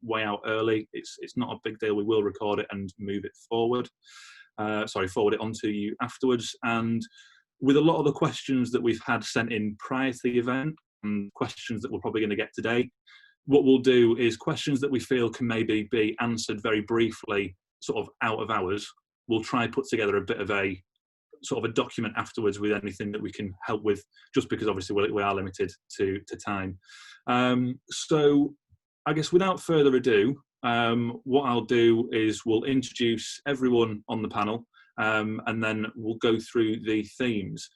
way out early, it's not a big deal. We will record it and move it forward. Forward it onto you afterwards. And with a lot of the questions that we've had sent in prior to the event, and questions that we're probably going to get today, what we'll do is questions that we feel can maybe be answered very briefly, sort of out of hours. We'll try put together a bit of a sort of a document afterwards with anything that we can help with, just because obviously we are limited to time. So I guess without further ado, what I'll do is we'll introduce everyone on the panel, and then we'll go through the themes.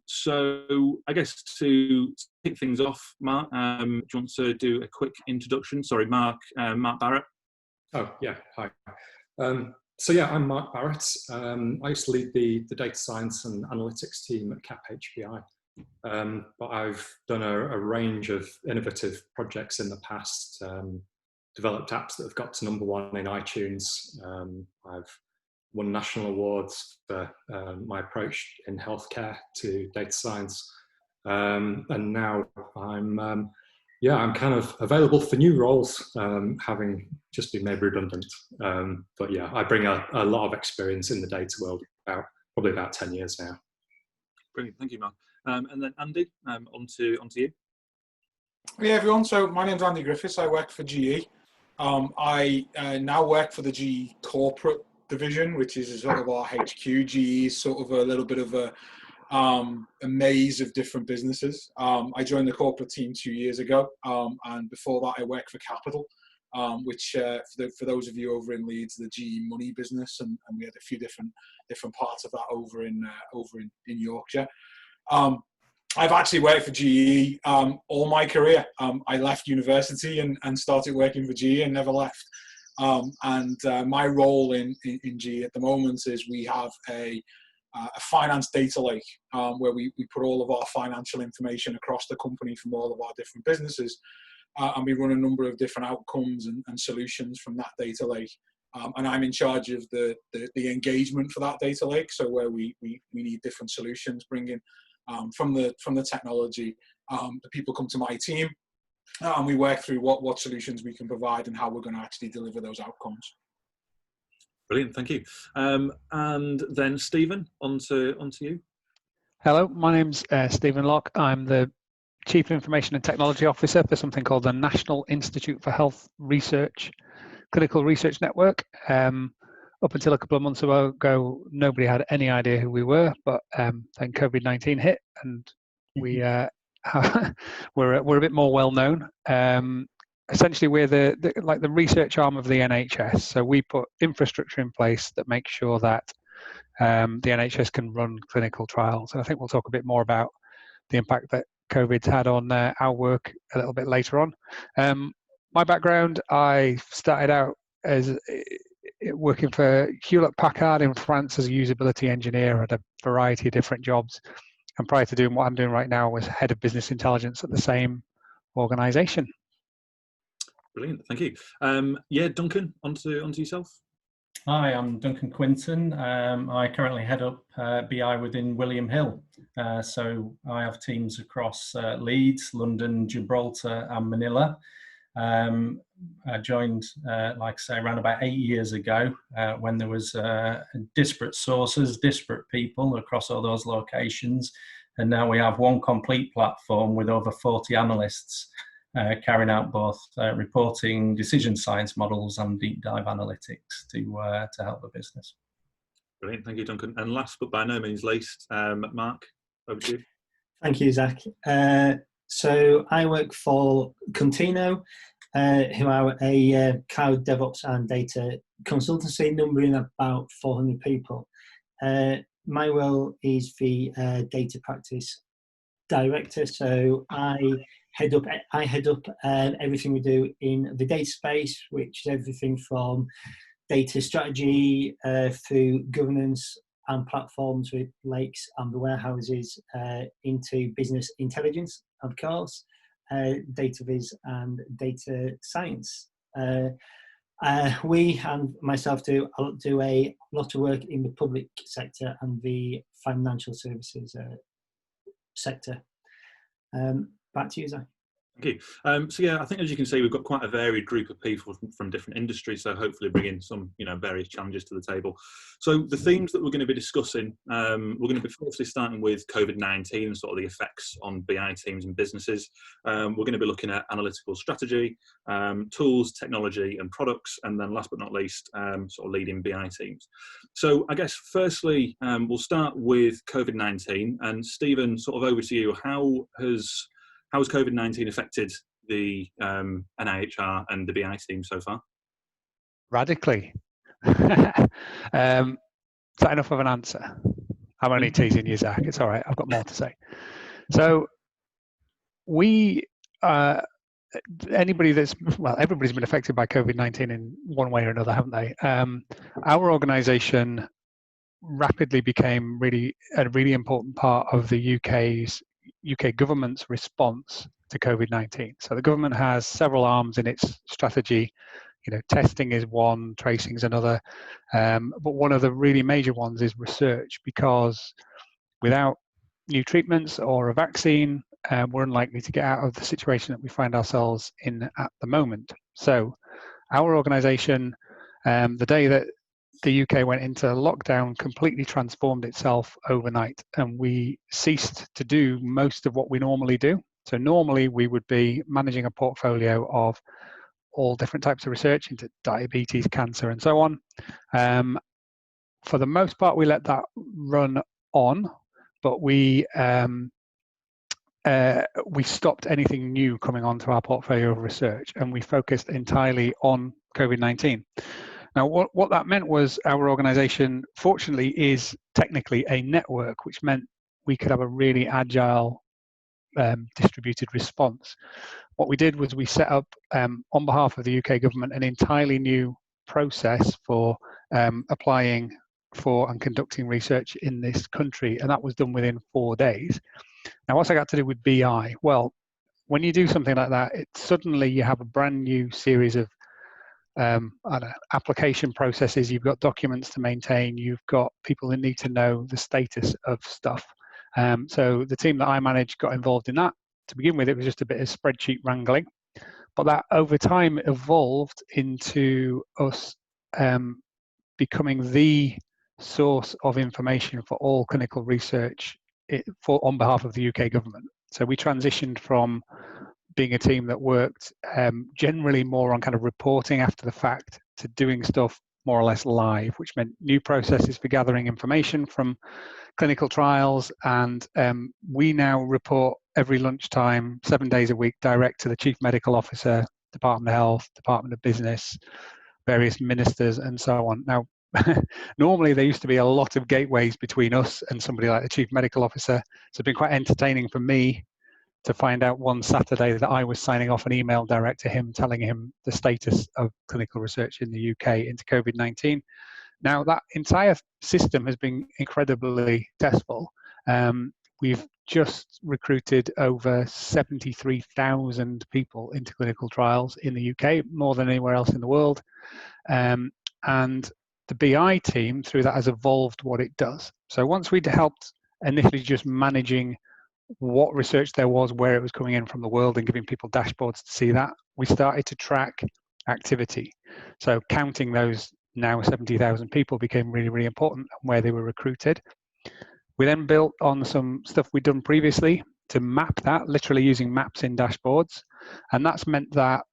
So I guess to kick things off, Mark, do you want to do a quick introduction? Sorry, Mark Barrett. Oh, yeah, hi. So yeah, I'm Mark Barrett. I used to lead the data science and analytics team at Cap-Hpi, but I've done a range of innovative projects in the past, developed apps that have got to #1 in iTunes. I've won national awards for my approach in healthcare to data science, and now I'm kind of available for new roles, having just been made redundant. But yeah, I bring a lot of experience in the data world, probably about 10 years now. Brilliant, thank you, Mark. And then Andy, onto you. Hey everyone, so my name's Andy Griffiths. I work for GE. I now work for the GE corporate division, which is sort of our HQ. GE is sort of a little bit of a maze of different businesses. I joined the corporate team 2 years ago, and before that I worked for Capital, which for those of you over in Leeds, the GE Money business, and we had a few different parts of that over in Yorkshire. I've actually worked for GE all my career. I left university and started working for GE and never left. My role in GE at the moment is we have a finance data lake where we put all of our financial information across the company from all of our different businesses, and we run a number of different outcomes and solutions from that data lake. And I'm in charge of the engagement for that data lake, so where we need different solutions, bringing from the technology, the people come to my team, and we work through what solutions we can provide and how we're going to actually deliver those outcomes. Brilliant, thank you. And then Stephen, onto you. Hello, my name's Stephen Locke. I'm the Chief Information and Technology Officer for something called the National Institute for Health Research, Clinical Research Network. Up until a couple of months ago, nobody had any idea who we were, but then Covid-19 hit, and we're a bit more well known. Essentially, we're the research arm of the NHS. So we put infrastructure in place that makes sure that the NHS can run clinical trials. And I think we'll talk a bit more about the impact that COVID's had on our work a little bit later on. My background, I started out as working for Hewlett-Packard in France as a usability engineer at a variety of different jobs. And prior to doing what I'm doing right now, was head of business intelligence at the same organisation. Brilliant, thank you. Yeah, Duncan, onto yourself. Hi, I'm Duncan Quinton. I currently head up BI within William Hill. So I have teams across Leeds, London, Gibraltar and Manila. I joined, like I say, around about 8 years ago when there was disparate sources, disparate people across all those locations. And now we have one complete platform with over 40 analysts carrying out both reporting, decision science models and deep dive analytics to help the business. Brilliant, thank you, Duncan. And last but by no means least, Mark, over to you. Thank you, Zach. So I work for Contino, who are a cloud DevOps and data consultancy numbering about 400 people. My role is the data practice director, so I head up everything we do in the data space, which is everything from data strategy through governance and platforms with lakes and the warehouses into business intelligence, of course, data viz and data science. We and myself do a lot of work in the public sector and the financial services sector. Back to you, Zach. Thank you. So yeah, I think as you can see, we've got quite a varied group of people from different industries, so hopefully bringing some, various challenges to the table. So the themes that we're going to be discussing, we're going to be firstly starting with COVID-19 and sort of the effects on BI teams and businesses. We're going to be looking at analytical strategy, tools, technology and products, and then last but not least, sort of leading BI teams. So I guess firstly, we'll start with COVID-19, and Stephen, sort of over to you. How has COVID-19 affected the NIHR and the BI team so far? Radically. Is that enough of an answer? I'm only teasing you, Zach. It's all right. I've got more to say. So everybody's been affected by COVID-19 in one way or another, haven't they? Our organisation rapidly became a really important part of the UK government's response to COVID-19. So the government has several arms in its strategy. Testing is one, tracing is another, but one of the really major ones is research, because without new treatments or a vaccine, we're unlikely to get out of the situation that we find ourselves in at the moment. So our organisation, the day that the UK went into lockdown, completely transformed itself overnight, and we ceased to do most of what we normally do. So normally we would be managing a portfolio of all different types of research into diabetes, cancer, and so on. For the most part, we let that run on, but we stopped anything new coming onto our portfolio of research, and we focused entirely on COVID-19. Now, what that meant was our organisation, fortunately, is technically a network, which meant we could have a really agile, distributed response. What we did was we set up, on behalf of the UK government, an entirely new process for applying for and conducting research in this country, and that was done within 4 days. Now, what's that got to do with BI? Well, when you do something like that, suddenly you have a brand new series of application processes. You've got documents to maintain, you've got people that need to know the status of stuff. So the team that I managed got involved in that. To begin with, it was just a bit of spreadsheet wrangling, but that over time evolved into us becoming the source of information for all clinical research on behalf of the UK government. So we transitioned from being a team that worked generally more on kind of reporting after the fact to doing stuff more or less live, which meant new processes for gathering information from clinical trials. And we now report every lunchtime, 7 days a week, direct to the Chief Medical Officer, Department of Health, Department of Business, various ministers, and so on. Now, normally there used to be a lot of gateways between us and somebody like the Chief Medical Officer. So it's been quite entertaining for me to find out one Saturday that I was signing off an email direct to him, telling him the status of clinical research in the UK into COVID-19. Now, that entire system has been incredibly successful. We've just recruited over 73,000 people into clinical trials in the UK, more than anywhere else in the world. And the BI team, through that, has evolved what it does. So once we'd helped initially just managing what research there was, where it was coming in from the world, and giving people dashboards to see that, we started to track activity. So counting those now 70,000 people became really, really important, and where they were recruited. We then built on some stuff we'd done previously to map that, literally using maps in dashboards. And that's meant that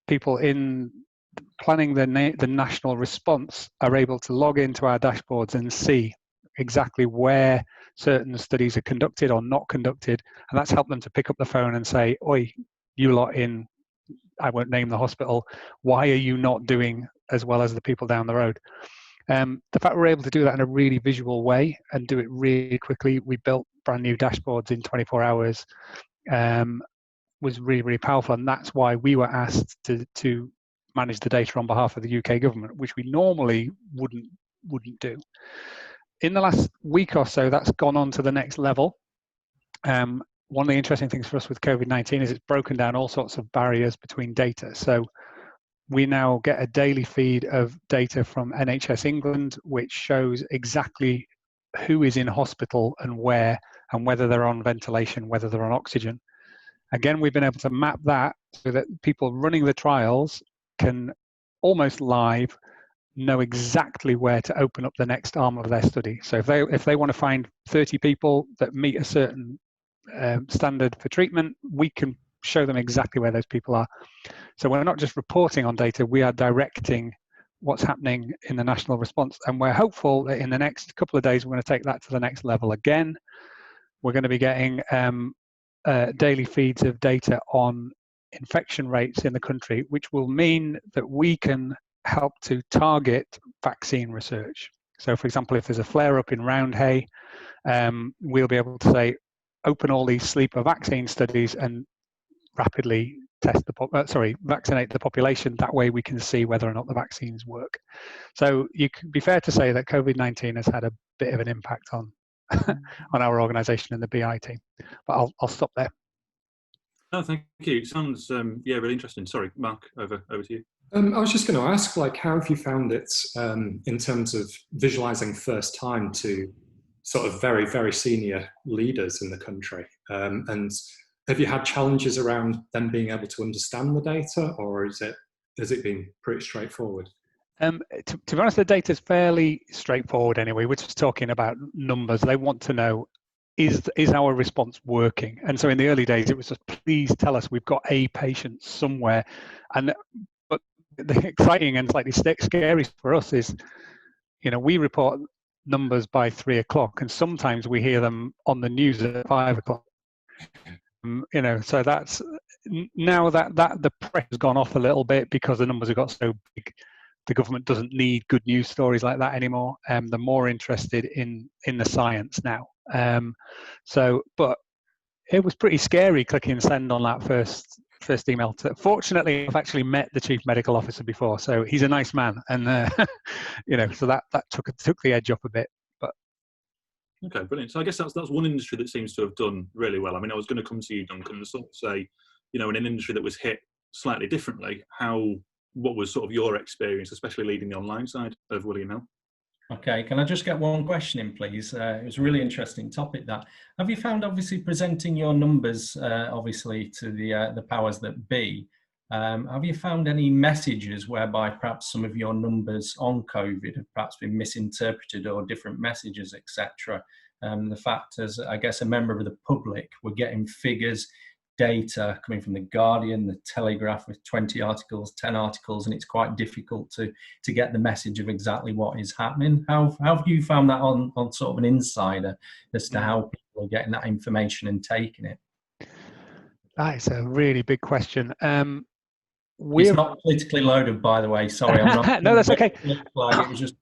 people in planning the national response are able to log into our dashboards and see exactly where certain studies are conducted or not conducted. And that's helped them to pick up the phone and say, oi, you lot in, I won't name the hospital, why are you not doing as well as the people down the road? The fact we're able to do that in a really visual way and do it really quickly, we built brand new dashboards in 24 hours, was really, really powerful. And that's why we were asked to manage the data on behalf of the UK government, which we normally wouldn't do. In the last week or so, that's gone on to the next level. One of the interesting things for us with COVID-19 is it's broken down all sorts of barriers between data. So we now get a daily feed of data from NHS England, which shows exactly who is in hospital and where, and whether they're on ventilation, whether they're on oxygen. Again, we've been able to map that so that people running the trials can almost live know exactly where to open up the next arm of their study. So if they want to find 30 people that meet a certain standard for treatment, we can show them exactly where those people are. So we're not just reporting on data, we are directing what's happening in the national response. And we're hopeful that in the next couple of days, we're going to take that to the next level again. We're going to be getting daily feeds of data on infection rates in the country, which will mean that we can help to target vaccine research. So for example, if there's a flare-up in Roundhay, we'll be able to say, open all these sleeper vaccine studies and rapidly vaccinate the population. That way we can see whether or not the vaccines work. So you could be fair to say that COVID-19 has had a bit of an impact on on our organisation and the BI team. But I'll stop there. No, thank you. It sounds really interesting. Sorry, Mark, over to you. I was just going to ask, like, how have you found it in terms of visualising first time to sort of very, very senior leaders in the country? And have you had challenges around them being able to understand the data, or has it been pretty straightforward? To be honest, the data is fairly straightforward anyway. We're just talking about numbers. They want to know, is our response working? And so in the early days, it was just, please tell us we've got a patient somewhere. But the exciting and slightly scary for us is, we report numbers by 3 o'clock, and sometimes we hear them on the news at 5 o'clock. So that's now that the press has gone off a little bit because the numbers have got so big. The government doesn't need good news stories like that anymore. They're more interested in the science now. But it was pretty scary clicking send on that first email. Fortunately, I've actually met the chief medical officer before, so he's a nice man, and so that took the edge up a bit. But okay, brilliant. So I guess that's one industry that seems to have done really well. I mean, I was going to come to you, Duncan, and sort of say, in an industry that was hit slightly differently, what was sort of your experience, especially leading the online side of William Hill? Okay, can I just get one question in, please? It was a really interesting topic. That have you found, obviously, presenting your numbers, obviously, to the powers that be? Have you found any messages whereby perhaps some of your numbers on COVID have perhaps been misinterpreted, or different messages, etc.? The fact, as I guess a member of the public, we're getting figures, data coming from the Guardian, the Telegraph with 20 articles, 10 articles, and it's quite difficult to get the message of exactly what is happening. How have you found that on sort of an insider as to how people are getting that information and taking it? That is a really big question. It's not politically loaded, by the way. Sorry, I'm not. No, that's okay. It was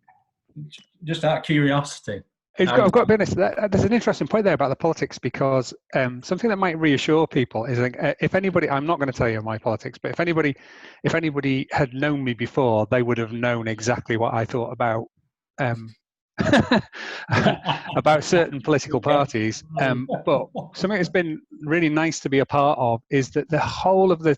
just out of curiosity. I've got to be honest, there's an interesting point there about the politics, because something that might reassure people is, if anybody, I'm not going to tell you my politics, but if anybody had known me before, they would have known exactly what I thought about about certain political parties. But something that's been really nice to be a part of is that the whole of the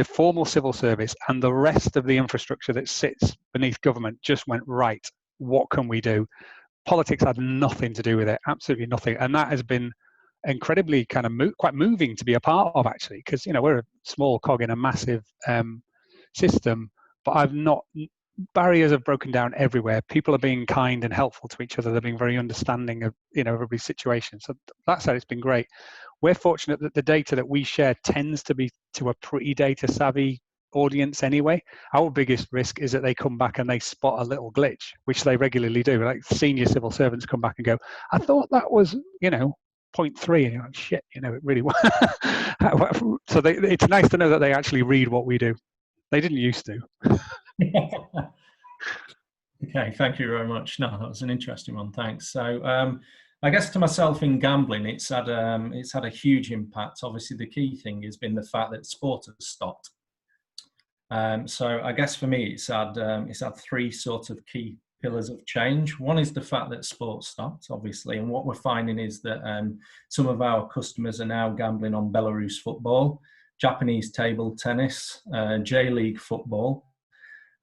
formal civil service and the rest of the infrastructure that sits beneath government just went, right, what can we do? Politics had nothing to do with it, absolutely nothing. And that has been incredibly kind of quite moving to be a part of, actually, because, we're a small cog in a massive system, but barriers have broken down everywhere. People are being kind and helpful to each other. They're being very understanding of, everybody's situation. So that side, it's been great. We're fortunate that the data that we share tends to be to a pretty data savvy audience anyway. Our biggest risk is that they come back and they spot a little glitch, which they regularly do. Like senior civil servants come back and go, I thought that was 0.3, and you're like, shit, it really was. So it's nice to know that they actually read what we do. They didn't used to. Okay, thank you very much. No, that was an interesting one. Thanks. So I guess to myself, in gambling, it's had a huge impact. Obviously, the key thing has been the fact that sport has stopped. So I guess for me, it's had three sort of key pillars of change. One is the fact that sport stopped, obviously, and what we're finding is that some of our customers are now gambling on Belarus football, Japanese table tennis, J-League football,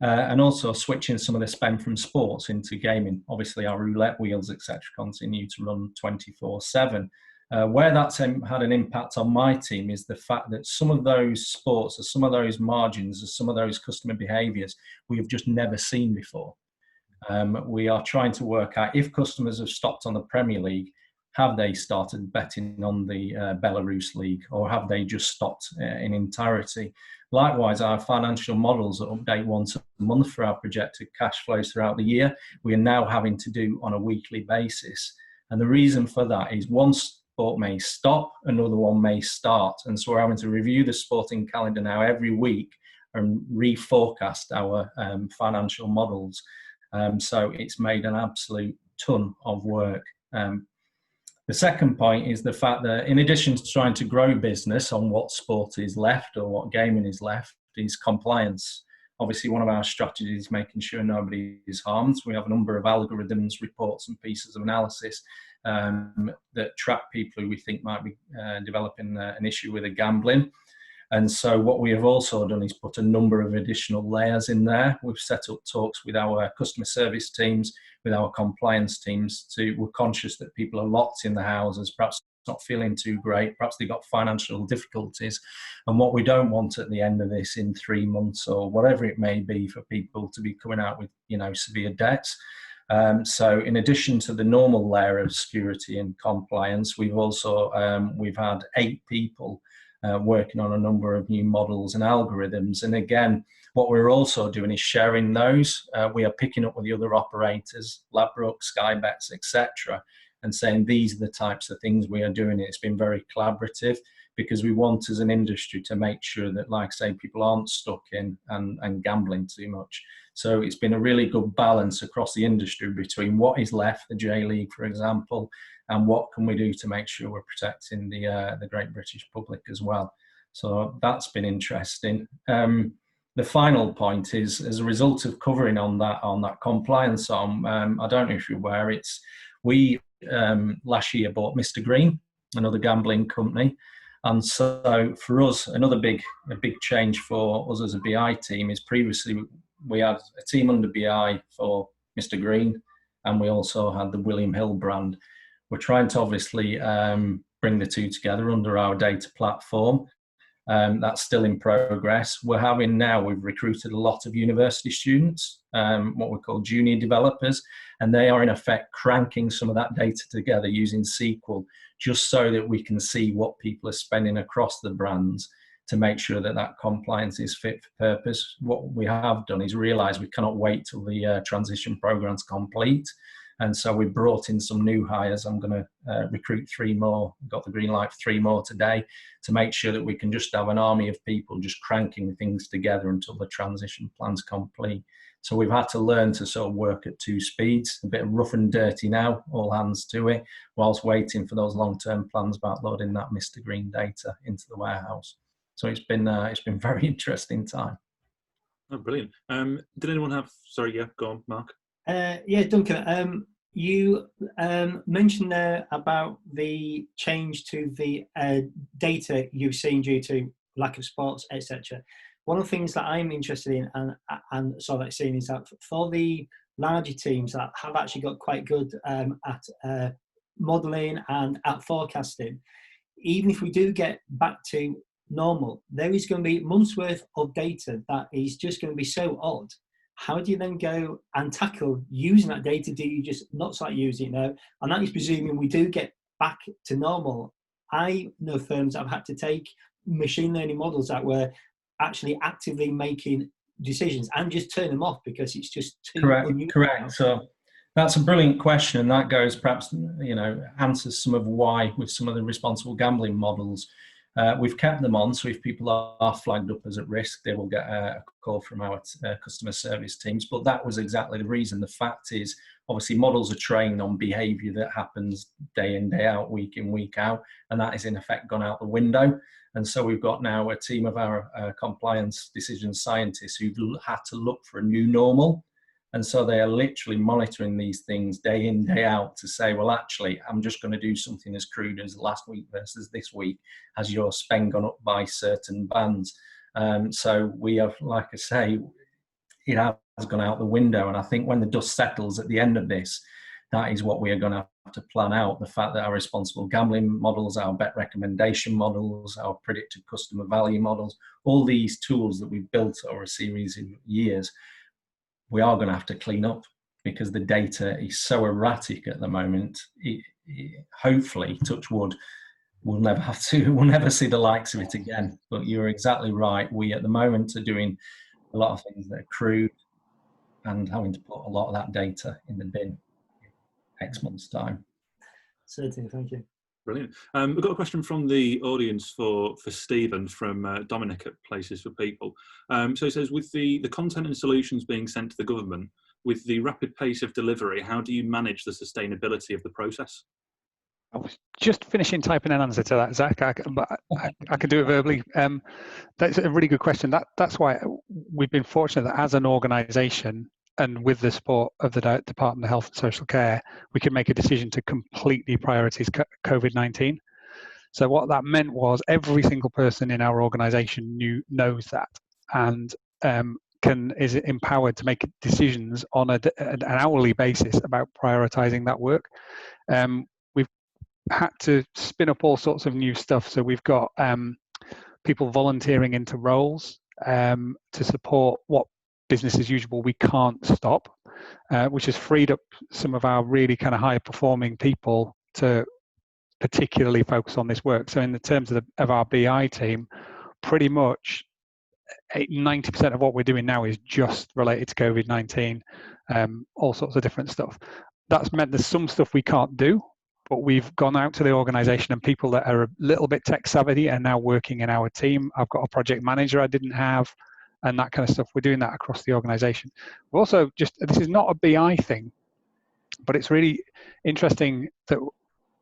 and also switching some of the spend from sports into gaming. Obviously, our roulette wheels, etc., continue to run 24/7. Where that's had an impact on my team is the fact that some of those sports, or some of those margins, or some of those customer behaviours we have just never seen before. We are trying to work out if customers have stopped on the Premier League, have they started betting on the Belarus League, or have they just stopped in entirety? Likewise, our financial models that update once a month for our projected cash flows throughout the year, we are now having to do on a weekly basis. And the reason for that is one sport may stop, another one may start. And so we're having to review the sporting calendar now every week and reforecast our financial models. So it's made an absolute ton of work. The second point is the fact that in addition to trying to grow business on what sport is left or what gaming is left, is compliance. Obviously, one of our strategies is making sure nobody is harmed. We have a number of algorithms, reports and pieces of analysis that track people who we think might be developing an issue with gambling. And so what we have also done is put a number of additional layers in there. We've set up talks with our customer service teams, with our compliance teams. We're conscious that people are locked in the houses, perhaps not feeling too great, perhaps they've got financial difficulties. And what we don't want at the end of this in 3 months or whatever it may be for people to be coming out with, severe debts. So in addition to the normal layer of security and compliance, we've also, we've had 8 people working on a number of new models and algorithms. And again, what we're also doing is sharing those. We are picking up with the other operators, Ladbrokes, Skybets, etc., and saying these are the types of things we are doing. It's been very collaborative because we want as an industry to make sure that, like I say, people aren't stuck in and gambling too much. So it's been a really good balance across the industry between what is left, the J League, for example, and what can we do to make sure we're protecting the great British public as well. So that's been interesting. The final point is, as a result of covering on that compliance I don't know if you're aware, we last year bought Mr. Green, another gambling company. And so for us, a big change for us as a BI team is previously we had a team under BI for Mr. Green, and we also had the William Hill brand. We're trying to obviously bring the two together under our data platform. That's still in progress. We've recruited a lot of university students, what we call junior developers, and they are in effect cranking some of that data together using SQL, just so that we can see what people are spending across the brands to make sure that that compliance is fit for purpose. What we have done is realize we cannot wait till the transition program's complete. And so we brought in some new hires. I'm going to recruit 3 more. Got the green light for 3 more today to make sure that we can just have an army of people just cranking things together until the transition plan's complete. So we've had to learn to sort of work at 2 speeds, a bit of rough and dirty now, all hands to it, whilst waiting for those long-term plans about loading that Mr. Green data into the warehouse. So it's been very interesting time. Oh, brilliant. Did anyone have? Sorry, yeah, go on, Mark. Yeah, Duncan, you mentioned there about the change to the data you've seen due to lack of sports, etc. One of the things that I'm interested in and sort of seeing is that for the larger teams that have actually got quite good at modelling and at forecasting, even if we do get back to normal, there is going to be months worth of data that is just going to be so odd. How do you then go and tackle using that data? Do you just not start using it now? And that is presuming we do get back to normal. I know firms that have had to take machine learning models that were actually actively making decisions and just turn them off because it's just too unusual. Correct. So that's a brilliant question, and that goes perhaps, answers some of why with some of the responsible gambling models. We've kept them on, so if people are flagged up as at risk, they will get a call from our customer service teams. But that was exactly the reason. The fact is, obviously, models are trained on behaviour that happens day in, day out, week in, week out, and that is in effect gone out the window. And so we've got now a team of our compliance decision scientists who've had to look for a new normal. And so they are literally monitoring these things day in, day out to say, well, actually, I'm just going to do something as crude as last week versus this week. Has your spend gone up by certain bands? So we have, like I say, it has gone out the window. And I think when the dust settles at the end of this, that is what we are going to have to plan out. The fact that our responsible gambling models, our bet recommendation models, our predictive customer value models, all these tools that we've built over a series of years, we are going to have to clean up, because the data is so erratic at the moment. Hopefully, touch wood, we'll never see the likes of it again. But you're exactly right. We at the moment are doing a lot of things that are crude and having to put a lot of that data in the bin X months' time. Certainly, thank you. Brilliant. We've got a question from the audience for Stephen from Dominic at Places for People. So he says, with the content and solutions being sent to the government, with the rapid pace of delivery, how do you manage the sustainability of the process? I was just finishing typing an answer to that, Zach, but I can do it verbally. That's a really good question. That's why we've been fortunate that as an organisation, and with the support of the Department of Health and Social Care, we could make a decision to completely prioritise COVID-19. So what that meant was every single person in our organisation knows that, and is empowered to make decisions on an hourly basis about prioritising that work. We've had to spin up all sorts of new stuff. So we've got people volunteering into roles to support what business as usual we can't stop, which has freed up some of our really kind of high performing people to particularly focus on this work. So in the terms of our BI team, pretty much 90% of what we're doing now is just related to COVID-19, all sorts of different stuff. That's meant there's some stuff we can't do, but we've gone out to the organisation, and people that are a little bit tech savvy are now working in our team. I've got a project manager I didn't have, and that kind of stuff. We're doing that across the organisation. We're also this is not a BI thing, but it's really interesting that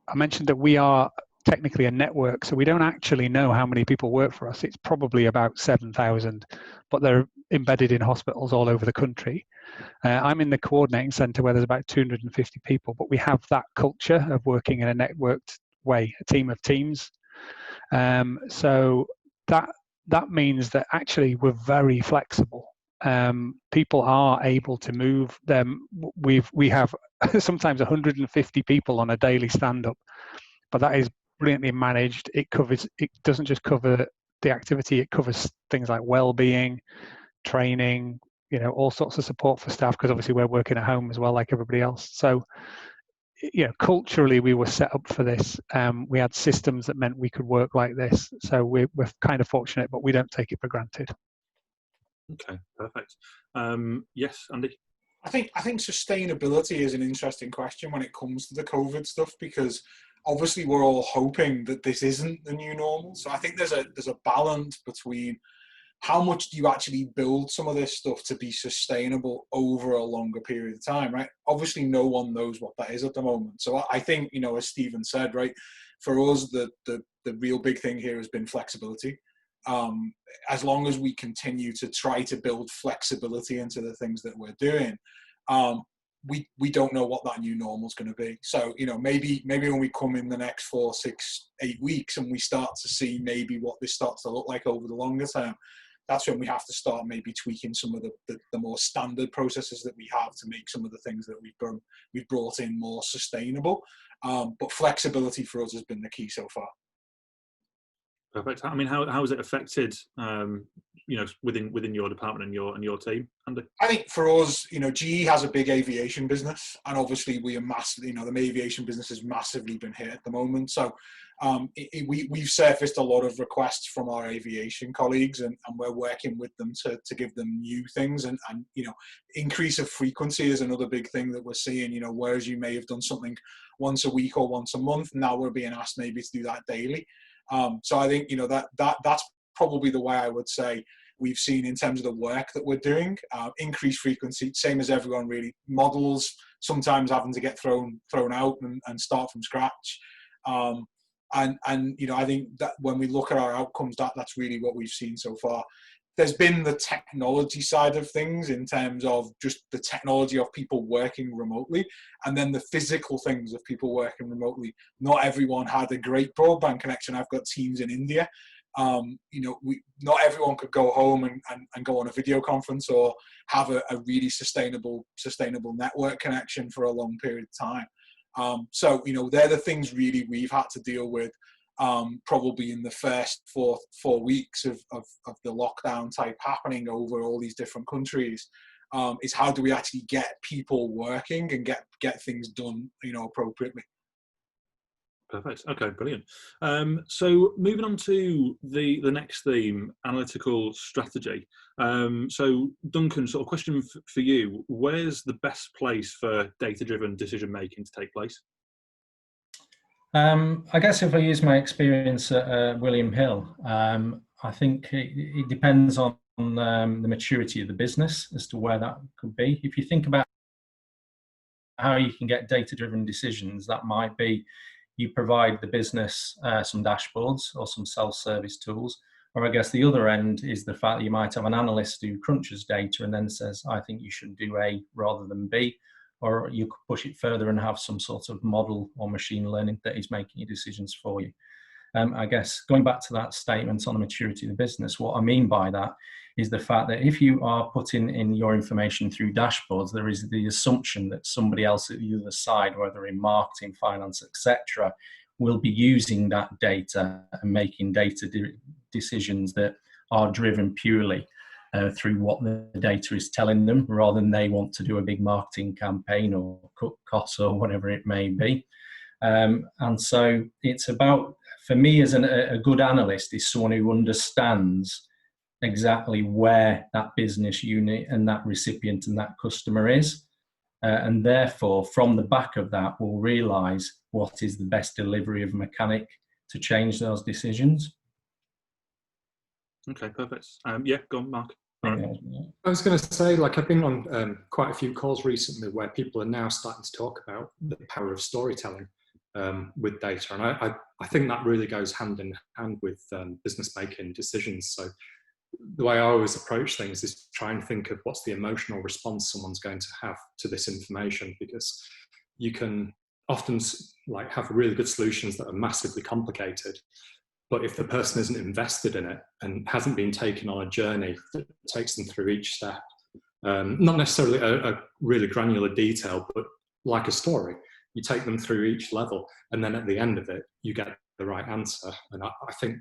I mentioned that we are technically a network, so we don't actually know how many people work for us. It's probably about 7,000, but they're embedded in hospitals all over the country. I'm in the coordinating centre where there's about 250 people, but we have that culture of working in a networked way, a team of teams. So that means that actually we're very flexible. People are able to move them. We have sometimes 150 people on a daily stand-up, but that is brilliantly managed. It doesn't just cover the activity, it covers things like well-being, training, all sorts of support for staff, because obviously we're working at home as well, like everybody else. So, culturally we were set up for this. We had systems that meant we could work like this. So we're kind of fortunate, but we don't take it for granted. Okay, perfect. Yes, Andy? I think sustainability is an interesting question when it comes to the COVID stuff, because obviously we're all hoping that this isn't the new normal. So I think there's a balance between how much do you actually build some of this stuff to be sustainable over a longer period of time, right? Obviously no one knows what that is at the moment. So I think, as Stephen said, right, for us, the real big thing here has been flexibility. As long as we continue to try to build flexibility into the things that we're doing, we don't know what that new normal is going to be. So, maybe when we come in the next 4, 6, 8 weeks and we start to see maybe what this starts to look like over the longer term, that's when we have to start maybe tweaking some of the more standard processes that we have to make some of the things that we've brought in more sustainable. But flexibility for us has been the key so far. Perfect. I mean, how has it affected, within your department and your team, Andy? I think for us, GE has a big aviation business, and obviously we are massively, the aviation business has massively been hit at the moment. So we've surfaced a lot of requests from our aviation colleagues, and we're working with them to give them new things, and increase of frequency is another big thing that we're seeing. Whereas you may have done something once a week or once a month, now we're being asked maybe to do that daily. So I think that's probably the way I would say we've seen in terms of the work that we're doing. Increased frequency, same as everyone really. Models sometimes having to get thrown out and start from scratch. And I think that when we look at our outcomes, that's really what we've seen so far. There's been the technology side of things in terms of just the technology of people working remotely, and then the physical things of people working remotely. Not everyone had a great broadband connection. I've got teams in India, not everyone could go home and go on a video conference or have a really sustainable network connection for a long period of time. So they're the things really we've had to deal with probably in the first four weeks of the lockdown type happening over all these different countries. Is how do we actually get people working and get things done appropriately. Perfect. Okay, brilliant. So moving on to the next theme, analytical strategy. So Duncan, sort of question for you, where's the best place for data-driven decision making to take place? I guess if I use my experience at William Hill, I think it depends on the maturity of the business as to where that could be. If you think about how you can get data-driven decisions, that might be you provide the business some dashboards or some self-service tools, or I guess the other end is the fact that you might have an analyst who crunches data and then says, I think you should do A rather than B, or you could push it further and have some sort of model or machine learning that is making your decisions for you. I guess going back to that statement on the maturity of the business, what I mean by that is the fact that if you are putting in your information through dashboards, there is the assumption that somebody else at the other side, whether in marketing, finance, etc., will be using that data and making data decisions that are driven purely through what the data is telling them, rather than they want to do a big marketing campaign or cut costs or whatever it may be. And so it's about, for me as a good analyst, is someone who understands exactly where that business unit and that recipient and that customer is. And therefore, from the back of that, we'll realise what is the best delivery of mechanic to change those decisions. Okay, perfect. Yeah, go on, Mark. I was going to say, I've been on quite a few calls recently where people are now starting to talk about the power of storytelling with data. And I think that really goes hand in hand with business making decisions. So the way I always approach things is try and think of what's the emotional response someone's going to have to this information, because you can often have really good solutions that are massively complicated, but if the person isn't invested in it and hasn't been taken on a journey that takes them through each step, not necessarily a really granular detail, but like a story, you take them through each level, and then at the end of it, you get the right answer. And I think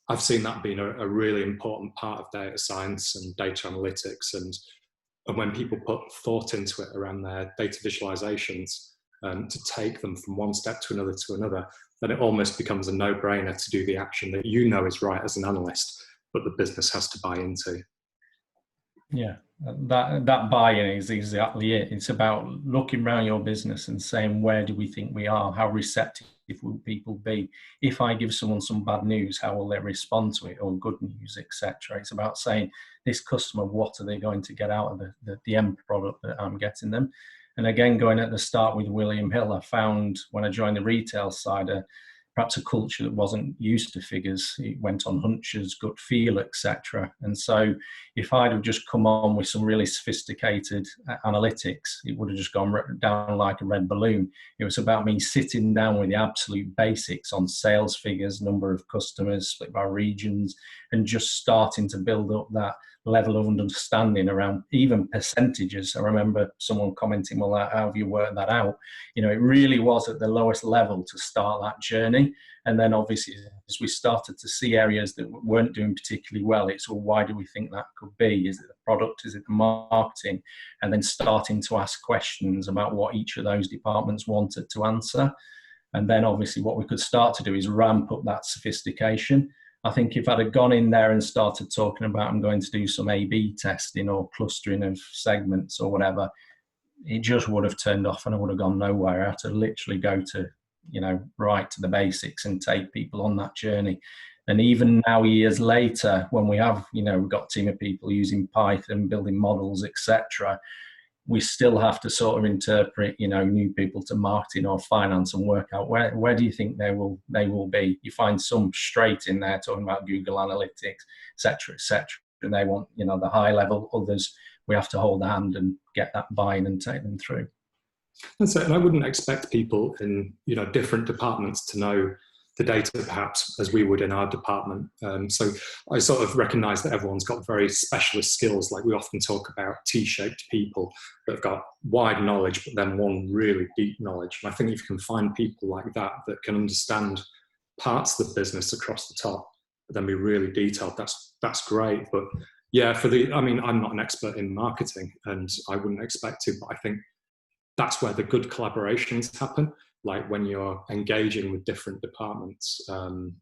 I've seen that being a really important part of data science and data analytics. And when people put thought into it around their data visualizations, to take them from one step to another, then it almost becomes a no-brainer to do the action that you know is right as an analyst, but the business has to buy into. Yeah, that buy-in is exactly it. It's about looking around your business and saying, where do we think we are? How receptive will people be? If I give someone some bad news, how will they respond to it, or good news, etc.? It's about saying, this customer, what are they going to get out of the end product that I'm getting them? And again, going at the start with William Hill, I found when I joined the retail side, perhaps a culture that wasn't used to figures. It went on hunches, gut feel, etc. And so if I'd have just come on with some really sophisticated analytics, it would have just gone down like a red balloon. It was about me sitting down with the absolute basics on sales figures, number of customers, split by regions, and just starting to build up that level of understanding around even percentages. I remember someone commenting, well, how have you worked that out? It really was at the lowest level to start that journey. And then obviously, as we started to see areas that weren't doing particularly well, it's, well, why do we think that could be? Is it the product? Is it the marketing? And then starting to ask questions about what each of those departments wanted to answer. And then obviously what we could start to do is ramp up that sophistication. I think if I'd have gone in there and started talking about I'm going to do some A/B testing or clustering of segments or whatever, it just would have turned off and I would have gone nowhere. I had to literally go to, right to the basics and take people on that journey. And even now, years later, when we have, we've got a team of people using Python, building models, etc., we still have to sort of interpret, new people to marketing or finance and work out where do you think they will be. You find some straight in there talking about Google Analytics, etc., and they want, the high level. Others, we have to hold the hand and get that buy-in and take them through. That's it. And I wouldn't expect people in, different departments to know the data perhaps as we would in our department. So I sort of recognise that everyone's got very specialist skills. Like we often talk about T-shaped people that have got wide knowledge, but then one really deep knowledge. And I think if you can find people like that that can understand parts of the business across the top, but then be really detailed, that's great. But yeah, I'm not an expert in marketing, and I wouldn't expect to, but I think that's where the good collaborations happen. Like when you're engaging with different departments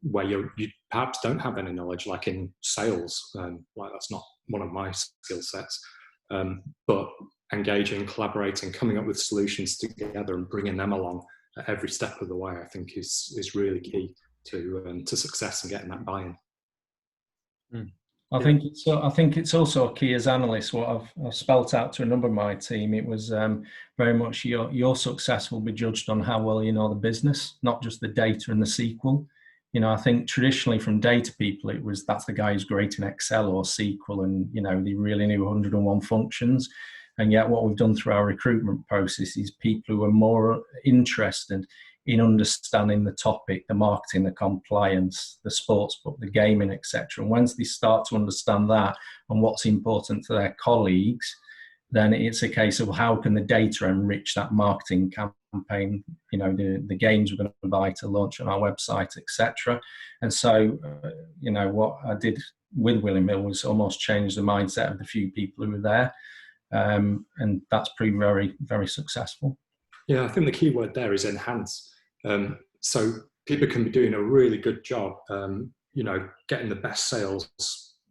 where you perhaps don't have any knowledge, like in sales, like that's not one of my skill sets, but engaging, collaborating, coming up with solutions together and bringing them along at every step of the way, I think is really key to success and getting that buy-in. I think it's also key as analysts. What I've spelt out to a number of my team, it was very much your success will be judged on how well you know the business, not just the data and the SQL. You know, I think traditionally from data people, it was that's the guy who's great in Excel or SQL, and you know they really knew 101 functions. And yet, what we've done through our recruitment process is people who are more interested in understanding the topic, the marketing, the compliance, the sportsbook, the gaming, etc. And once they start to understand that and what's important to their colleagues, then it's a case of how can the data enrich that marketing campaign, you know, the games we're going to buy to launch on our website, etc. And so, you know, what I did with William Hill was almost change the mindset of the few people who were there. And that's proved very, very successful. Yeah, I think the key word there is enhance. So people can be doing a really good job, you know, getting the best sales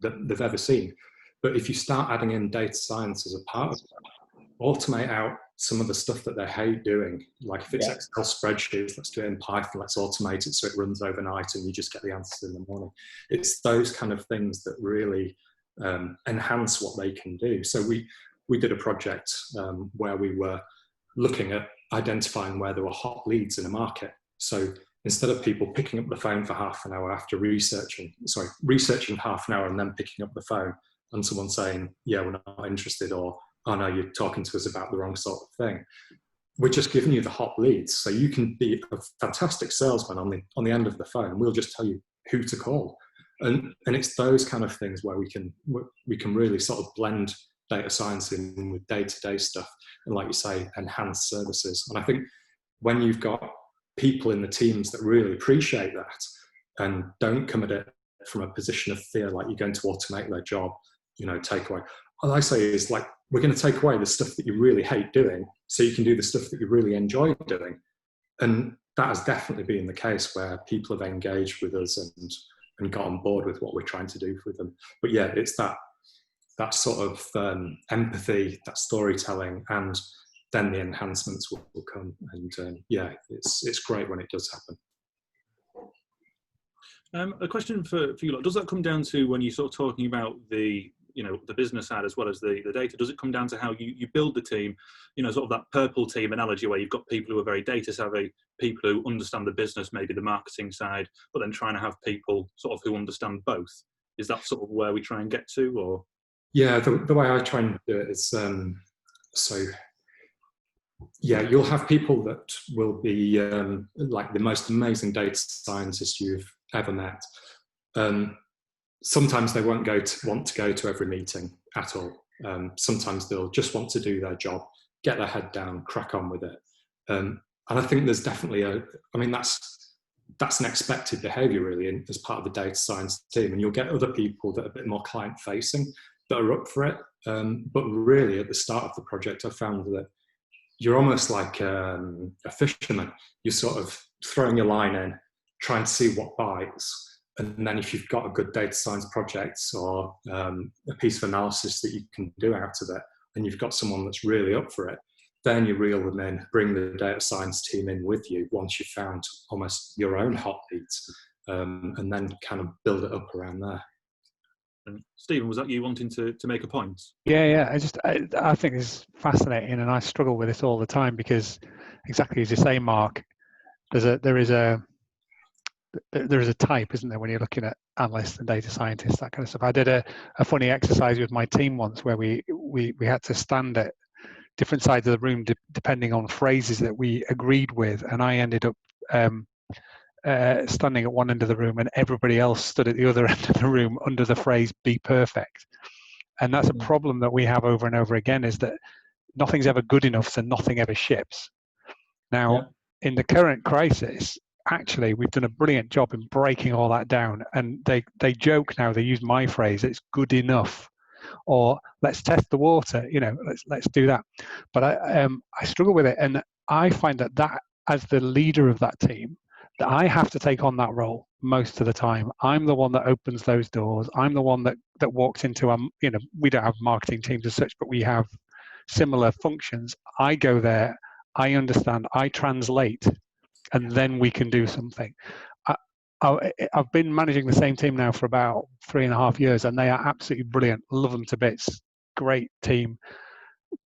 that they've ever seen. But if you start adding in data science as a part of it, automate out some of the stuff that they hate doing. Like if it's Excel spreadsheets, let's do it in Python, let's automate it so it runs overnight and you just get the answers in the morning. It's those kind of things that really enhance what they can do. So we did a project where we were looking at identifying where there were hot leads in a market. So instead of people picking up the phone for half an hour after researching half an hour and then picking up the phone and someone saying, yeah, we're not interested, or, oh no, you're talking to us about the wrong sort of thing. We're just giving you the hot leads. So you can be a fantastic salesman on the end of the phone. We'll just tell you who to call. And it's those kind of things where we can really sort of blend data science in with day-to-day stuff, and like you say, enhance services. And I think when you've got people in the teams that really appreciate that and don't come at it from a position of fear, like you're going to automate their job, you know, take away. What I say is, like, we're going to take away the stuff that you really hate doing so you can do the stuff that you really enjoy doing. And that has definitely been the case where people have engaged with us and got on board with what we're trying to do for them. But yeah, it's that sort of empathy, that storytelling, and then the enhancements will come. And yeah, it's great when it does happen. A question for you lot. Does that come down to, when you're sort of talking about the business side as well as the data, does it come down to how you build the team, you know, sort of that purple team analogy where you've got people who are very data savvy, people who understand the business, maybe the marketing side, but then trying to have people sort of who understand both? Is that sort of where we try and get to, or? Yeah, the way I try and do it is, so yeah, you'll have people that will be like the most amazing data scientists you've ever met. Sometimes they won't want to go to every meeting at all. Sometimes they'll just want to do their job, get their head down, crack on with it. And I think there's definitely that's an expected behaviour really as part of the data science team. And you'll get other people that are a bit more client facing that are up for it. But really at the start of the project, I found that you're almost like a fisherman. You're sort of throwing your line in, trying to see what bites. And then if you've got a good data science project or a piece of analysis that you can do out of it, and you've got someone that's really up for it, then you reel them in, bring the data science team in with you once you've found almost your own hot leads, and then kind of build it up around there. And Stephen, was that you wanting to make a point? Yeah. I think it's fascinating, and I struggle with this all the time because, exactly as you say, Mark, there is a type, isn't there, when you're looking at analysts and data scientists, that kind of stuff. I did a funny exercise with my team once where we had to stand at different sides of the room depending on phrases that we agreed with, and I ended up standing at one end of the room and everybody else stood at the other end of the room under the phrase "be perfect." And that's a problem that we have over and over again, is that nothing's ever good enough, so nothing ever ships. Now, in the current crisis, actually, we've done a brilliant job in breaking all that down. And they joke now, they use my phrase, it's good enough, or let's test the water, let's do that. But I struggle with it. And I find that as the leader of that team, that I have to take on that role most of the time. I'm the one that opens those doors. I'm the one that walks into, we don't have marketing teams as such, but we have similar functions. I go there, I understand, I translate, and then we can do something. I've been managing the same team now for about 3.5 years, and they are absolutely brilliant. Love them to bits. Great team.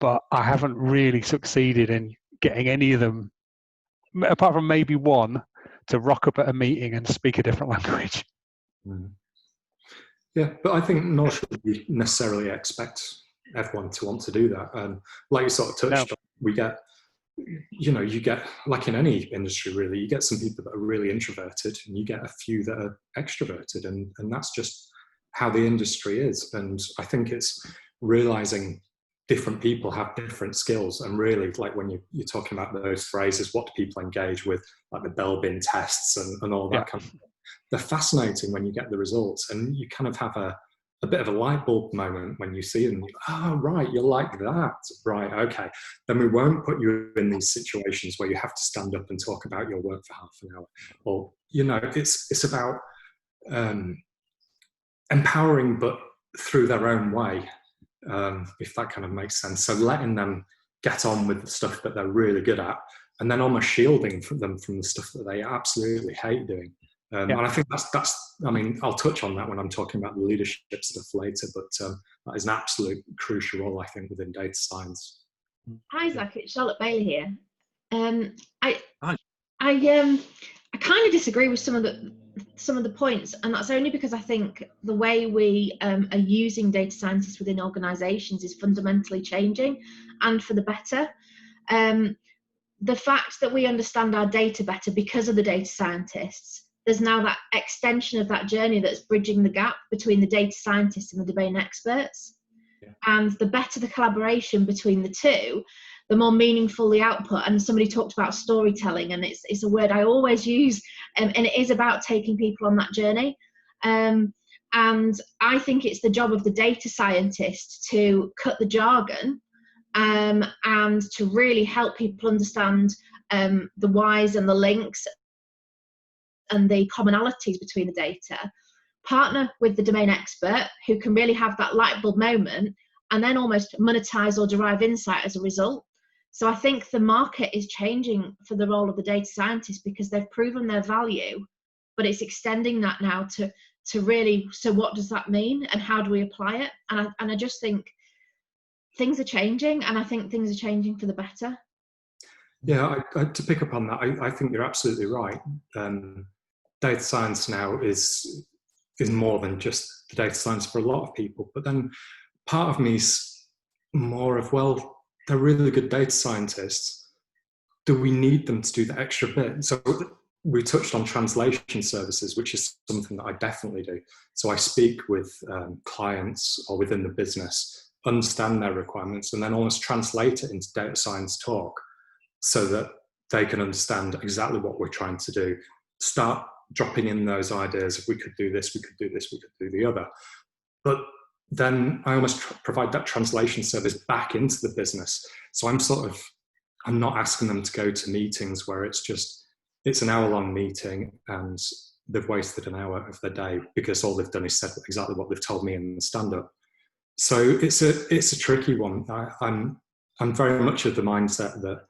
But I haven't really succeeded in getting any of them, apart from maybe one, to rock up at a meeting and speak a different language. Yeah, but I think nor should we necessarily expect everyone to want to do that. Like you sort of touched on, we get, you get, like in any industry really, you get some people that are really introverted and you get a few that are extroverted, and that's just how the industry is. And I think it's realizing different people have different skills, and really, like when you're talking about those phrases, what do people engage with, like the bell bin tests and all that kind of thing. They're fascinating when you get the results, and you kind of have a bit of a light bulb moment when you see them. Right, you're like that. Right, okay. Then we won't put you in these situations where you have to stand up and talk about your work for half an hour. Or, it's about empowering, but through their own way, if that kind of makes sense. So letting them get on with the stuff that they're really good at, and then almost shielding them from the stuff that they absolutely hate doing. And I think I'll touch on that when I'm talking about the leadership stuff later, but that is an absolute crucial role, I think, within data science. Hi, Zach, it's Charlotte Bailey here. I kind of disagree with some of the points, and that's only because I think the way we are using data scientists within organisations is fundamentally changing, and for the better. The fact that we understand our data better because of the data scientists, there's now that extension of that journey that's bridging the gap between the data scientists and the domain experts. Yeah. And the better the collaboration between the two, the more meaningful the output. And somebody talked about storytelling, and it's a word I always use, and it is about taking people on that journey. And I think it's the job of the data scientist to cut the jargon and to really help people understand the whys and the links and the commonalities between the data, partner with the domain expert who can really have that light bulb moment and then almost monetize or derive insight as a result. So I think the market is changing for the role of the data scientist because they've proven their value, but it's extending that now to really, so what does that mean and how do we apply it? And I just think things are changing, and I think things are changing for the better. Yeah, to pick up on that, I think you're absolutely right. Data science now is more than just the data science for a lot of people. But then part of me is more of, well, they're really good data scientists. Do we need them to do the extra bit? So we touched on translation services, which is something that I definitely do. So I speak with clients or within the business, understand their requirements, and then almost translate it into data science talk so that they can understand exactly what we're trying to do. Start dropping in those ideas. If we could do this, we could do this, we could do the other. But then I almost provide that translation service back into the business. So I'm not asking them to go to meetings where it's an hour-long meeting and they've wasted an hour of their day because all they've done is said exactly what they've told me in the stand-up. So it's a tricky one. I'm very much of the mindset that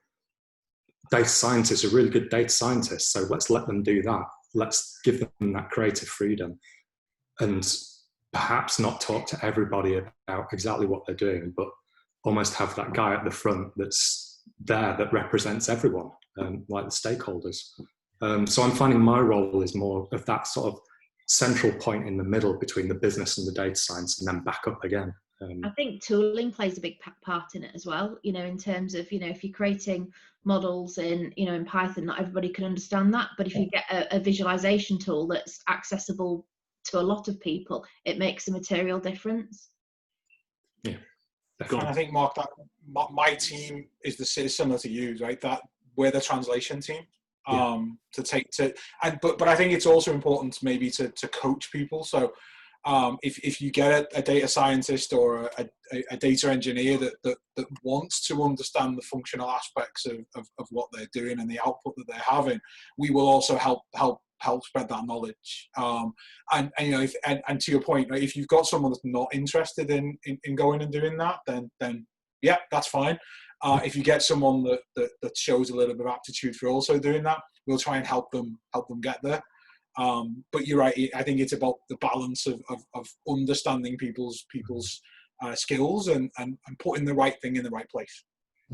data scientists are really good data scientists, so let's let them do that. Let's give them that creative freedom and perhaps not talk to everybody about exactly what they're doing, but almost have that guy at the front that's there that represents everyone, like the stakeholders. So I'm finding my role is more of that sort of central point in the middle between the business and the data science, and then back up again. I think tooling plays a big part in it as well, in terms of, if you're creating models in Python, not everybody can understand that, but if you get a visualization tool that's accessible to a lot of people, it makes a material difference. Yeah. And I think, Mark, that my team is similar to you, right? That we're the translation team. But I think it's also important maybe to coach people. So if you get a data scientist or a data engineer that wants to understand the functional aspects of what they're doing and the output that they're having, we will also help spread that knowledge. And to your point, right, if you've got someone that's not interested in going and doing that, then yeah, that's fine. If you get someone that shows a little bit of aptitude for also doing that, we'll try and help them get there. But you're right. I think it's about the balance of understanding people's skills and putting the right thing in the right place.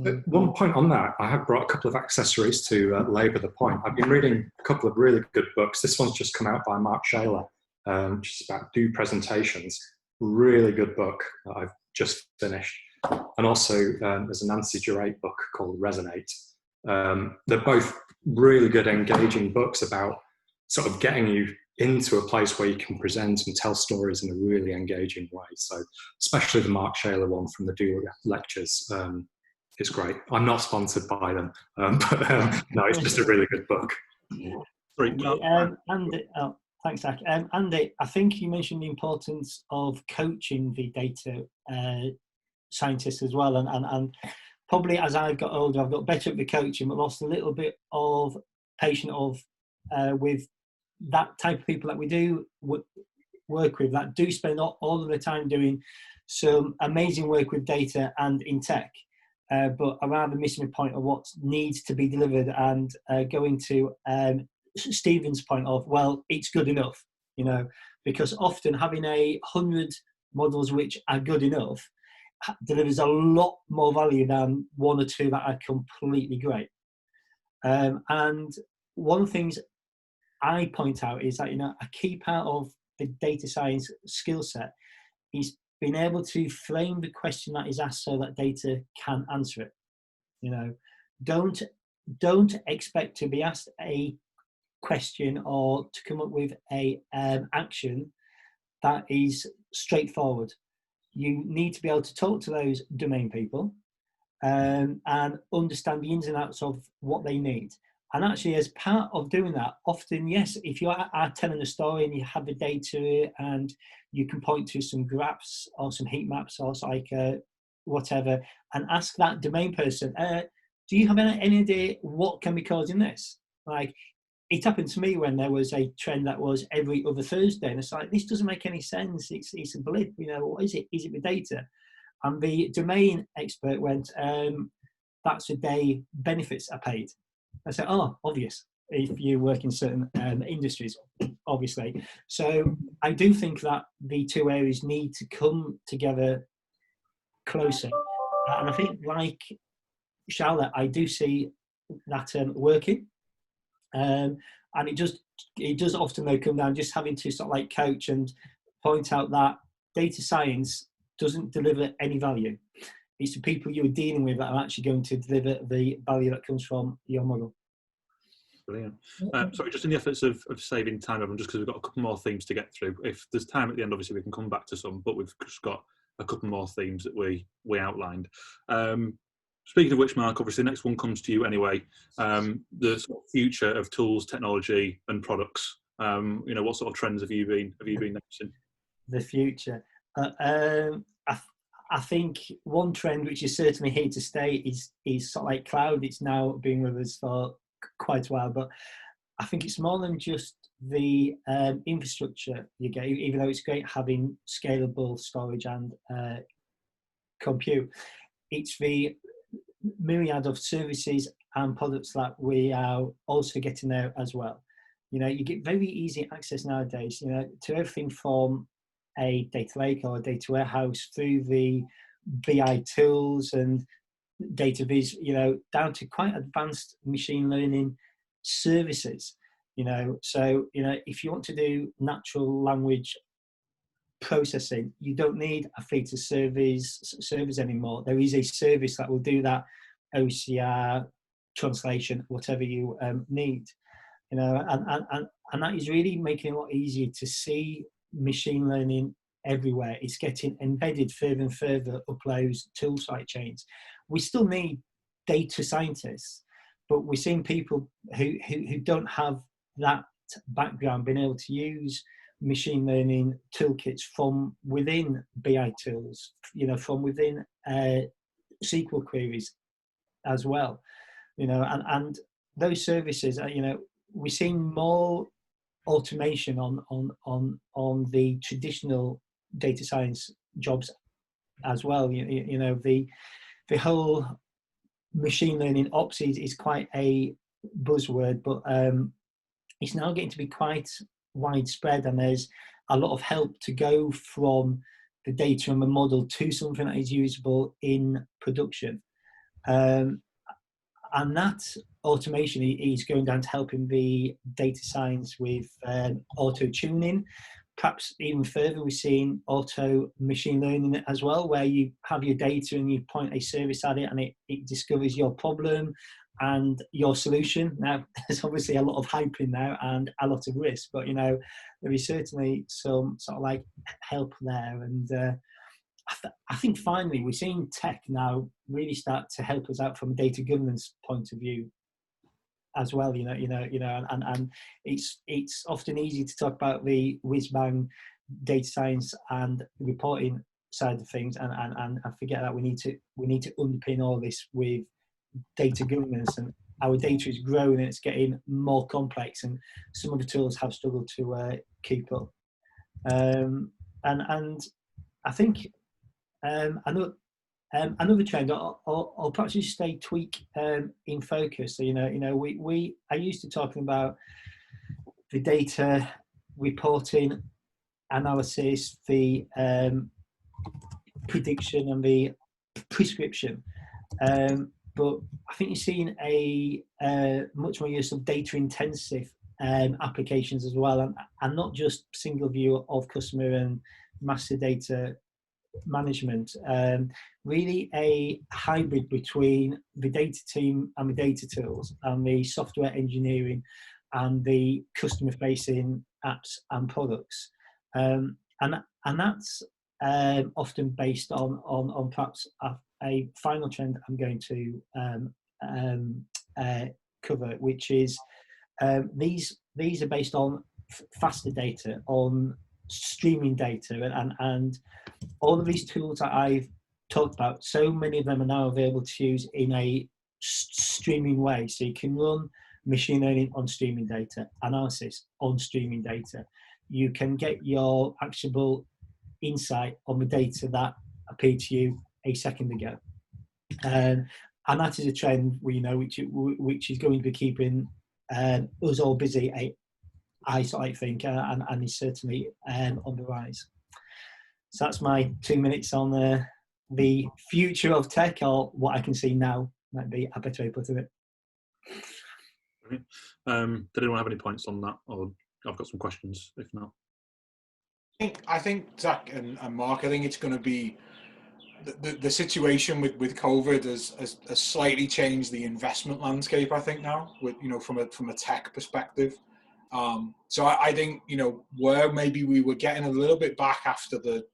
At one point on that, I have brought a couple of accessories to labour the point. I've been reading a couple of really good books. This one's just come out by Mark Shaler, which is about do presentations. Really good book that I've just finished. And also there's a Nancy Durate book called Resonate. They're both really good, engaging books about sort of getting you into a place where you can present and tell stories in a really engaging way. So especially the Mark Shaler one from the Do Lectures. It's great. I'm not sponsored by them, but no, it's just a really good book. Andy, thanks, Zach. Andy, I think you mentioned the importance of coaching the data scientists as well, and probably as I've got older, I've got better at the coaching, but lost a little bit of patience with that type of people that we do work with, that do spend all of the time doing some amazing work with data and in tech. But I'm rather missing the point of what needs to be delivered, and going to Stephen's point of, well, it's good enough, because often having 100 models which are good enough delivers a lot more value than one or two that are completely great. And one of the things I point out is that, a key part of the data science skill set is being able to frame the question that is asked so that data can answer it. Don't expect to be asked a question or to come up with a action that is straightforward. You need to be able to talk to those domain people and understand the ins and outs of what they need. And actually, as part of doing that, often, yes, if you are telling a story and you have the data and you can point to some graphs or some heat maps or whatever, and ask that domain person, do you have any idea what can be causing this? Like, it happened to me when there was a trend that was every other Thursday, and it's like, this doesn't make any sense. It's a blip, what is it? Is it the data? And the domain expert went, that's the day benefits are paid. I said, oh, obvious, if you work in certain industries, obviously. So I do think that the two areas need to come together closer. And I think, like Charlotte, I do see that working. And it does often, though, come down just having to sort of like coach and point out that data science doesn't deliver any value. It's the people you're dealing with that are actually going to deliver the value that comes from your model. Brilliant. Sorry, just in the efforts of saving time, everyone, just because we've got a couple more themes to get through. If there's time at the end, obviously we can come back to some, but we've just got a couple more themes that we outlined. Speaking of which, Mark, obviously the next one comes to you anyway. The sort of future of tools, technology, and products. What sort of trends have you been noticing? The future. I think one trend which is certainly here to stay is sort of like cloud. It's now been with us for quite a while, but I think it's more than just the infrastructure you get, even though it's great having scalable storage and compute. It's the myriad of services and products that we are also getting there as well. You get very easy access nowadays, to everything from a data lake or a data warehouse through the BI tools and data viz, down to quite advanced machine learning services, so, if you want to do natural language processing. You don't need a feature service anymore. There is a service that will do that OCR, translation, whatever you need. You know, and that is really making it a lot easier to see machine learning everywhere. It's getting embedded further and further up those tool site chains. We still need data scientists, but we're seeing people who don't have that background being able to use machine learning toolkits from within BI tools, you know, from within SQL queries as well, you know, and those services, you know, we're seeing more automation on the traditional data science jobs as well. You know, the whole machine learning ops is quite a buzzword, but it's now getting to be quite widespread, and there's a lot of help to go from the data and the model to something that is usable in production. And that automation is going down to helping the data science with auto tuning. Perhaps even further, we're seeing auto machine learning as well, where you have your data and you point a service at it and it discovers your problem and your solution. Now, there's obviously a lot of hype in there and a lot of risk, but you know, there is certainly some sort of like help there. And I think finally we're seeing tech now really start to help us out from a data governance point of view as well. And it's often easy to talk about the whiz bang data science and reporting side of things, and I forget that we need to underpin all this with data governance. And our data is growing and it's getting more complex, and some of the tools have struggled to keep up. And I think another trend, I'll perhaps just say tweak in focus. So, we are used to talking about the data reporting, analysis, the prediction and the prescription. But I think you're seeing a much more use of data intensive applications as well, and not just single view of customer and master data management. Really a hybrid between the data team and the data tools and the software engineering and the customer facing apps and products. And that's often based on perhaps a final trend I'm going to cover, which is these are based on faster data, on streaming data, and all of these tools that I've talked about, so many of them are now available to use in a streaming way. So you can run machine learning on streaming data, analysis on streaming data. You can get your actionable insight on the data that appeared to you a second ago. And that is a trend which is going to be keeping us all busy, I think, and is certainly on the rise. So that's my 2 minutes on the future of tech, or what I can see now might be a better way of putting it. Did anyone have any points on that? Or I've got some questions, if not. I think Zach and Mark, I think it's going to be the situation with COVID has slightly changed the investment landscape, I think now, with from a tech perspective. So I think where maybe we were getting a little bit back after the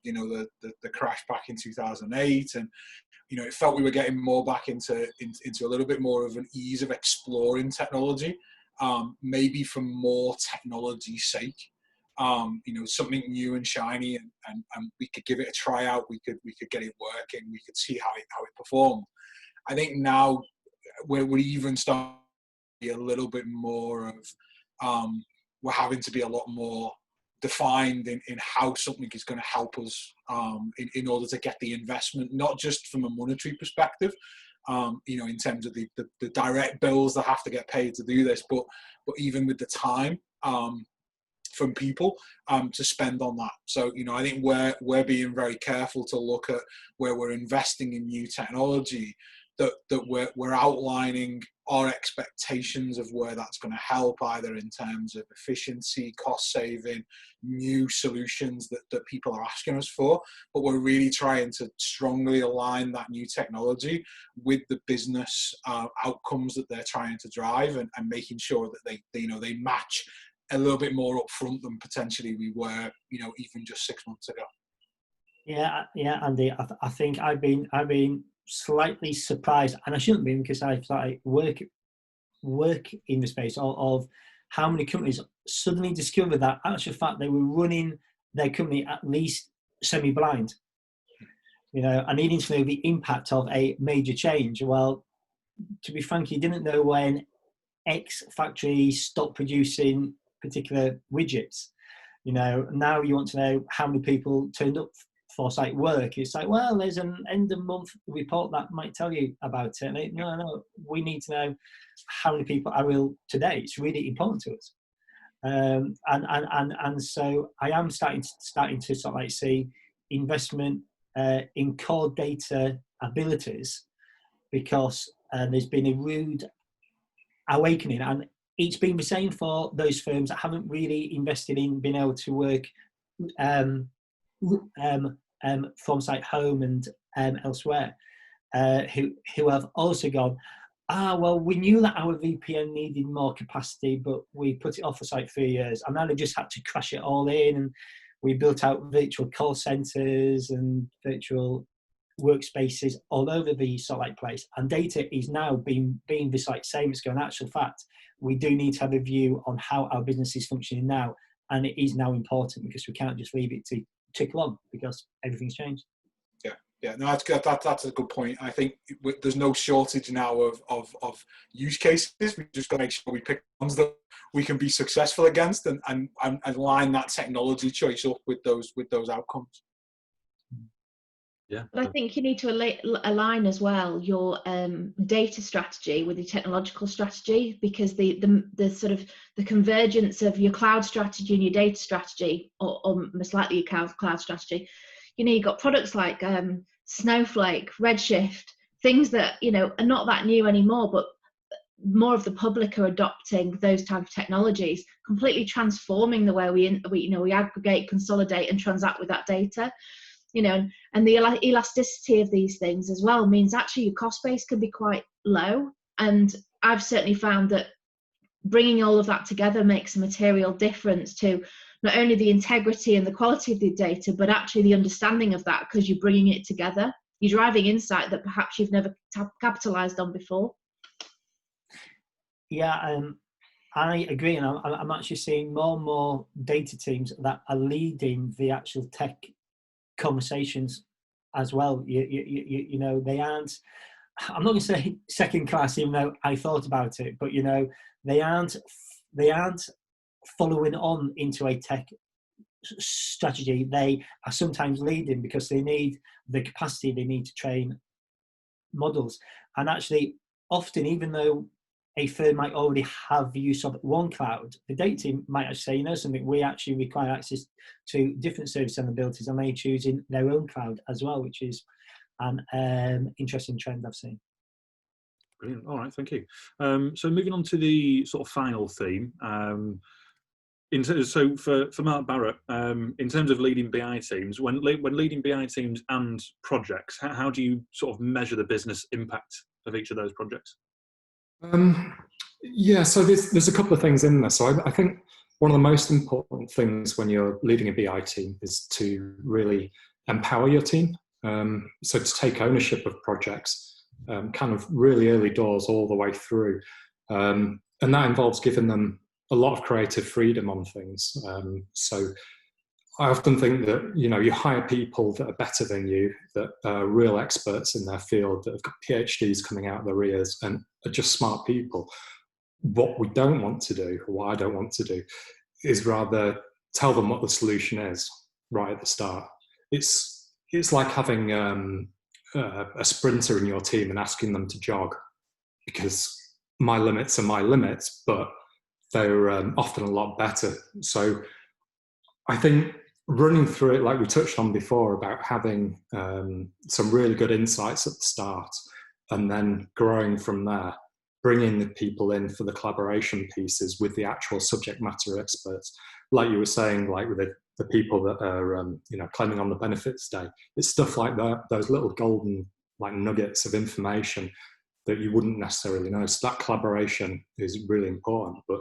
crash back in 2008, and it felt we were getting more back into a little bit more of an ease of exploring technology, maybe for more technology's sake. Something new and shiny, and we could give it a try out. We could get it working. We could see how it performed. I think now we're even starting to be a little bit more of we're having to be a lot more defined in how something is going to help us in order to get the investment, not just from a monetary perspective, in terms of the direct bills that have to get paid to do this, but even with the time from people to spend on that. So I think we're being very careful to look at where we're investing in new technology that we're outlining our expectations of where that's going to help, either in terms of efficiency, cost saving, new solutions that people are asking us for. But we're really trying to strongly align that new technology with the business outcomes that they're trying to drive, and making sure that they match a little bit more upfront than potentially we were, even just 6 months ago. Yeah, Andy. I think I've been slightly surprised, and I shouldn't be, because I started work in the space of how many companies suddenly discovered that actual fact they were running their company at least semi-blind, and needing to know the impact of a major change. Well, to be frank, you didn't know when X factory stopped producing particular widgets. Now you want to know how many people turned up for site work. It's like, well, there's an end of month report that might tell you about it. And no, we need to know how many people are ill today. It's really important to us. And so I am starting to sort of like see investment in core data abilities, because there's been a rude awakening, and it's been the same for those firms that haven't really invested in being able to work from site home and elsewhere, who have also gone, well, we knew that our VPN needed more capacity, but we put it off for site 3 years, and now they just had to crash it all in, and we built out virtual call centers and virtual workspaces all over the site place. And data is now being the same. It's going, actual fact, we do need to have a view on how our business is functioning now, and it is now important, because we can't just leave it to tick along, because everything's changed. Yeah, no, that's good. That's a good point. I think there's no shortage now of use cases. We just got to make sure we pick ones that we can be successful against, and line that technology choice up with those outcomes. Yeah. But I think you need to align as well your data strategy with your technological strategy, because the sort of the convergence of your cloud strategy and your data strategy, or most likely your cloud strategy, you've got products like Snowflake, Redshift, things that are not that new anymore, but more of the public are adopting those type of technologies, completely transforming the way we aggregate, consolidate, and transact with that data. And the elasticity of these things as well means actually your cost base can be quite low. And I've certainly found that bringing all of that together makes a material difference to not only the integrity and the quality of the data, but actually the understanding of that, because you're bringing it together. You're driving insight that perhaps you've never capitalized on before. Yeah, I agree, and I'm actually seeing more and more data teams that are leading the actual tech conversations as well. They aren't, I'm not going to say second class, even though I thought about it, but they aren't following on into a tech strategy. They are sometimes leading because they need the capacity, they need to train models. And actually, often, even though a firm might already have the use of one cloud, the data team might actually say, something, we actually require access to different service and abilities, and they choosing their own cloud as well, which is an interesting trend I've seen. Brilliant. All right, thank you. So moving on to the sort of final theme. So for Mark Barrett, in terms of leading BI teams, when leading BI teams and projects, how do you sort of measure the business impact of each of those projects? Yeah, so there's a couple of things in there. So I think one of the most important things when you're leading a BI team is to really empower your team. So to take ownership of projects, kind of really early doors all the way through. And that involves giving them a lot of creative freedom on things. So I often think that, you hire people that are better than you, that are real experts in their field, that have got PhDs coming out of their ears and are just smart people. What we don't want to do, or what I don't want to do, is rather tell them what the solution is right at the start. It's like having a sprinter in your team and asking them to jog, because my limits are my limits, but they're often a lot better. So I think running through it, like we touched on before, about having some really good insights at the start, and then growing from there, bringing the people in for the collaboration pieces with the actual subject matter experts. Like you were saying, like with the people that are, claiming on the benefits day, it's stuff like that, those little golden like nuggets of information that you wouldn't necessarily know. So that collaboration is really important, but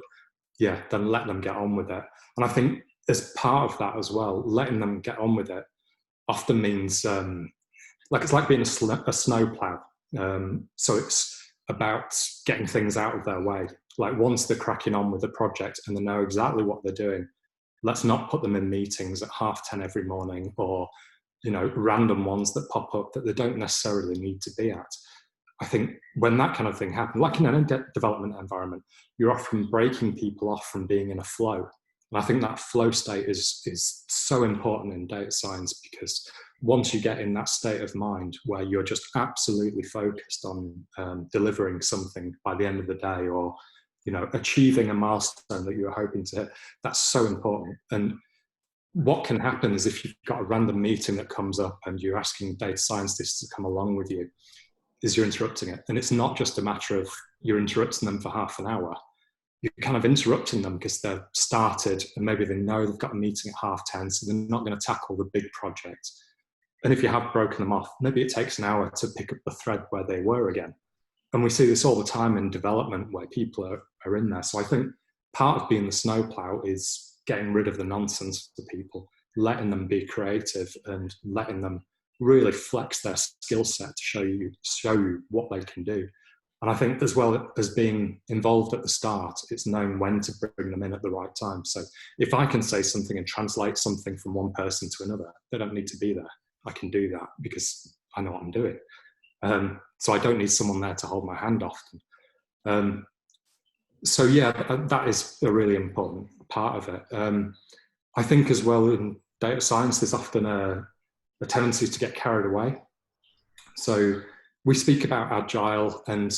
yeah, then let them get on with it. And I think as part of that as well, letting them get on with it often means, it's like being a snowplow. So it's about getting things out of their way. Like once they're cracking on with the project and they know exactly what they're doing, let's not put them in meetings at 10:30 every morning, or, random ones that pop up that they don't necessarily need to be at. I think when that kind of thing happens, like in any development environment, you're often breaking people off from being in a flow. And I think that flow state is so important in data science, because once you get in that state of mind where you're just absolutely focused on delivering something by the end of the day, or achieving a milestone that you're hoping to hit, that's so important. And what can happen is if you've got a random meeting that comes up and you're asking data scientists to come along with you, is you're interrupting it. And it's not just a matter of you're interrupting them for half an hour. You're kind of interrupting them because they've started and maybe they know they've got a meeting at 10:30, so they're not going to tackle the big project. And if you have broken them off, maybe it takes an hour to pick up the thread where they were again. And we see this all the time in development where people are in there. So I think part of being the snowplow is getting rid of the nonsense for people, letting them be creative and letting them really flex their skill set to show you what they can do. And I think as well as being involved at the start, it's knowing when to bring them in at the right time. So if I can say something and translate something from one person to another, they don't need to be there. I can do that because I know what I'm doing. So I don't need someone there to hold my hand often. So yeah, that is a really important part of it. I think as well in data science, there's often a tendency to get carried away. So we speak about agile, and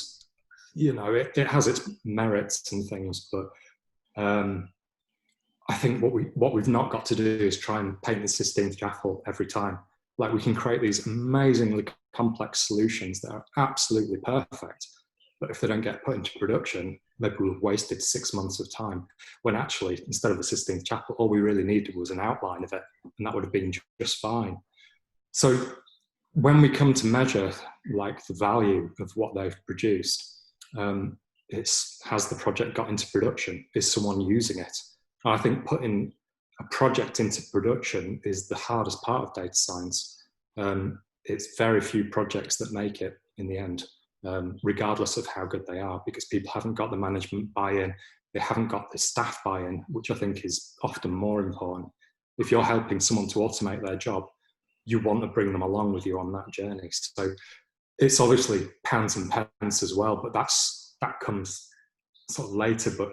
it has its merits and things, but I think what we've not got to do is try and paint the Sistine Chapel every time. Like we can create these amazingly complex solutions that are absolutely perfect, but if they don't get put into production, maybe we've wasted 6 months of time, when actually instead of the Sistine Chapel, all we really needed was an outline of it, and that would have been just fine. So when we come to measure like the value of what they've produced, has the project got into production? Is someone using it? And I think putting a project into production is the hardest part of data science. It's very few projects that make it in the end, regardless of how good they are, because people haven't got the management buy-in, they haven't got the staff buy-in, which I think is often more important. If you're helping someone to automate their job, you want to bring them along with you on that journey. So it's obviously pounds and pence as well, but that comes sort of later. But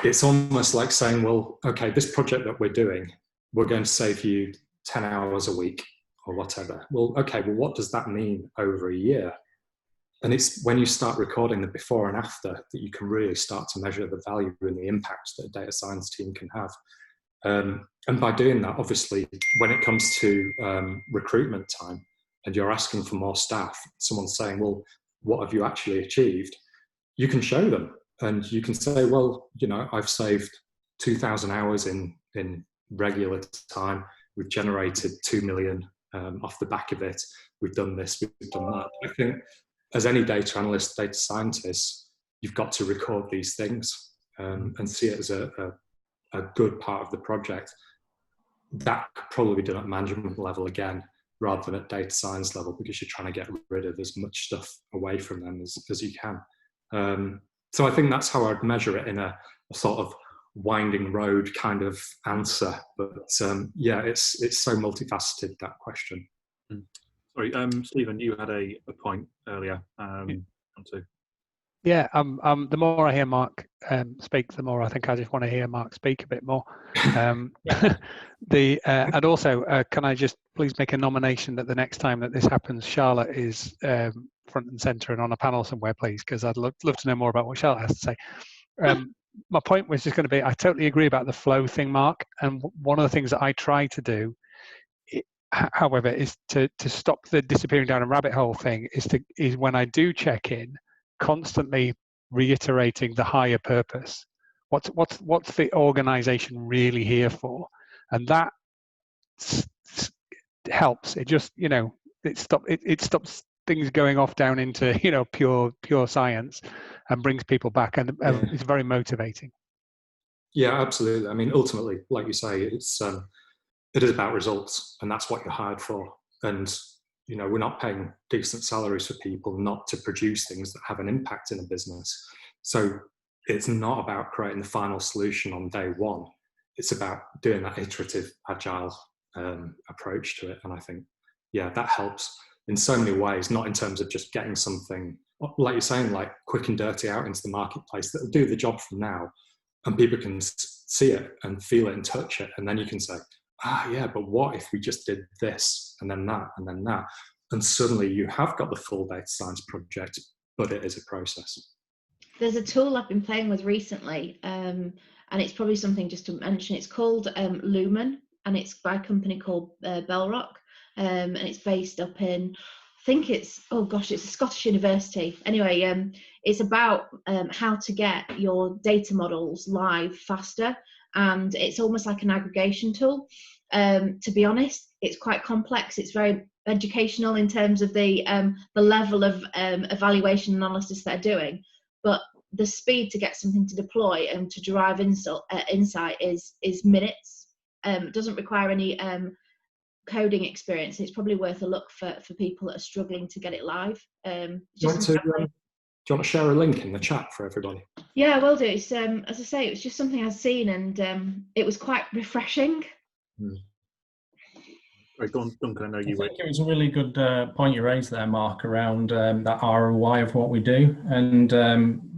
it's almost like saying, well, okay, this project that we're doing, we're going to save you 10 hours a week or whatever. Well, okay, well, what does that mean over a year? And it's when you start recording the before and after that you can really start to measure the value and the impact that a data science team can have. And by doing that, obviously, when it comes to recruitment time and you're asking for more staff, someone's saying, well, what have you actually achieved? You can show them and you can say, well, I've saved 2,000 hours in regular time. We've generated 2 million off the back of it. We've done this, we've done that. I think as any data analyst, data scientist, you've got to record these things and see it as a good part of the project. That could probably be done at management level again, rather than at data science level, because you're trying to get rid of as much stuff away from them as you can. So I think that's how I'd measure it in a sort of winding road kind of answer. But yeah, it's so multifaceted, that question. Sorry, Stephen, you had a point earlier. Yeah, the more I hear Mark speak, the more I think I just want to hear Mark speak a bit more. And also, can I just please make a nomination that the next time that this happens, Charlotte is front and centre and on a panel somewhere, please, because I'd love to know more about what Charlotte has to say. My point was just going to be, I totally agree about the flow thing, Mark. And one of the things that I try to do however, is to stop the disappearing down a rabbit hole thing, is when I do check in, constantly reiterating the higher purpose. What's the organization really here for? And that helps. It just, it stops things going off down into, pure science, and brings people back, and it's very motivating. Yeah, absolutely. I mean, ultimately, like you say, it is about results, and that's what you're hired for. And we're not paying decent salaries for people not to produce things that have an impact in a business. So it's not about creating the final solution on day one. It's about doing that iterative, agile approach to it. And I think, that helps in so many ways, not in terms of just getting something, like you're saying, like quick and dirty out into the marketplace that will do the job from now, and people can see it and feel it and touch it. And then you can say, but what if we just did this and then that and then that? And suddenly you have got the full data science project, but it is a process. There's a tool I've been playing with recently, and it's probably something just to mention. It's called Lumen, and it's by a company called Bellrock, and it's based up in, I think it's a Scottish university. Anyway, it's about how to get your data models live faster, and it's almost like an aggregation tool. To be honest, it's quite complex. It's very educational in terms of the level of evaluation analysis they're doing, but the speed to get something to deploy and to derive insight is minutes. It doesn't require any coding experience. It's probably worth a look for people that are struggling to get it live. Do you want to share a link in the chat for everybody? Yeah, I will do. It's, as I say, it was just something I'd seen, and it was quite refreshing. Right, go on, Duncan, I know you were. I think it was a really good point you raised there, Mark, around that ROI of what we do. And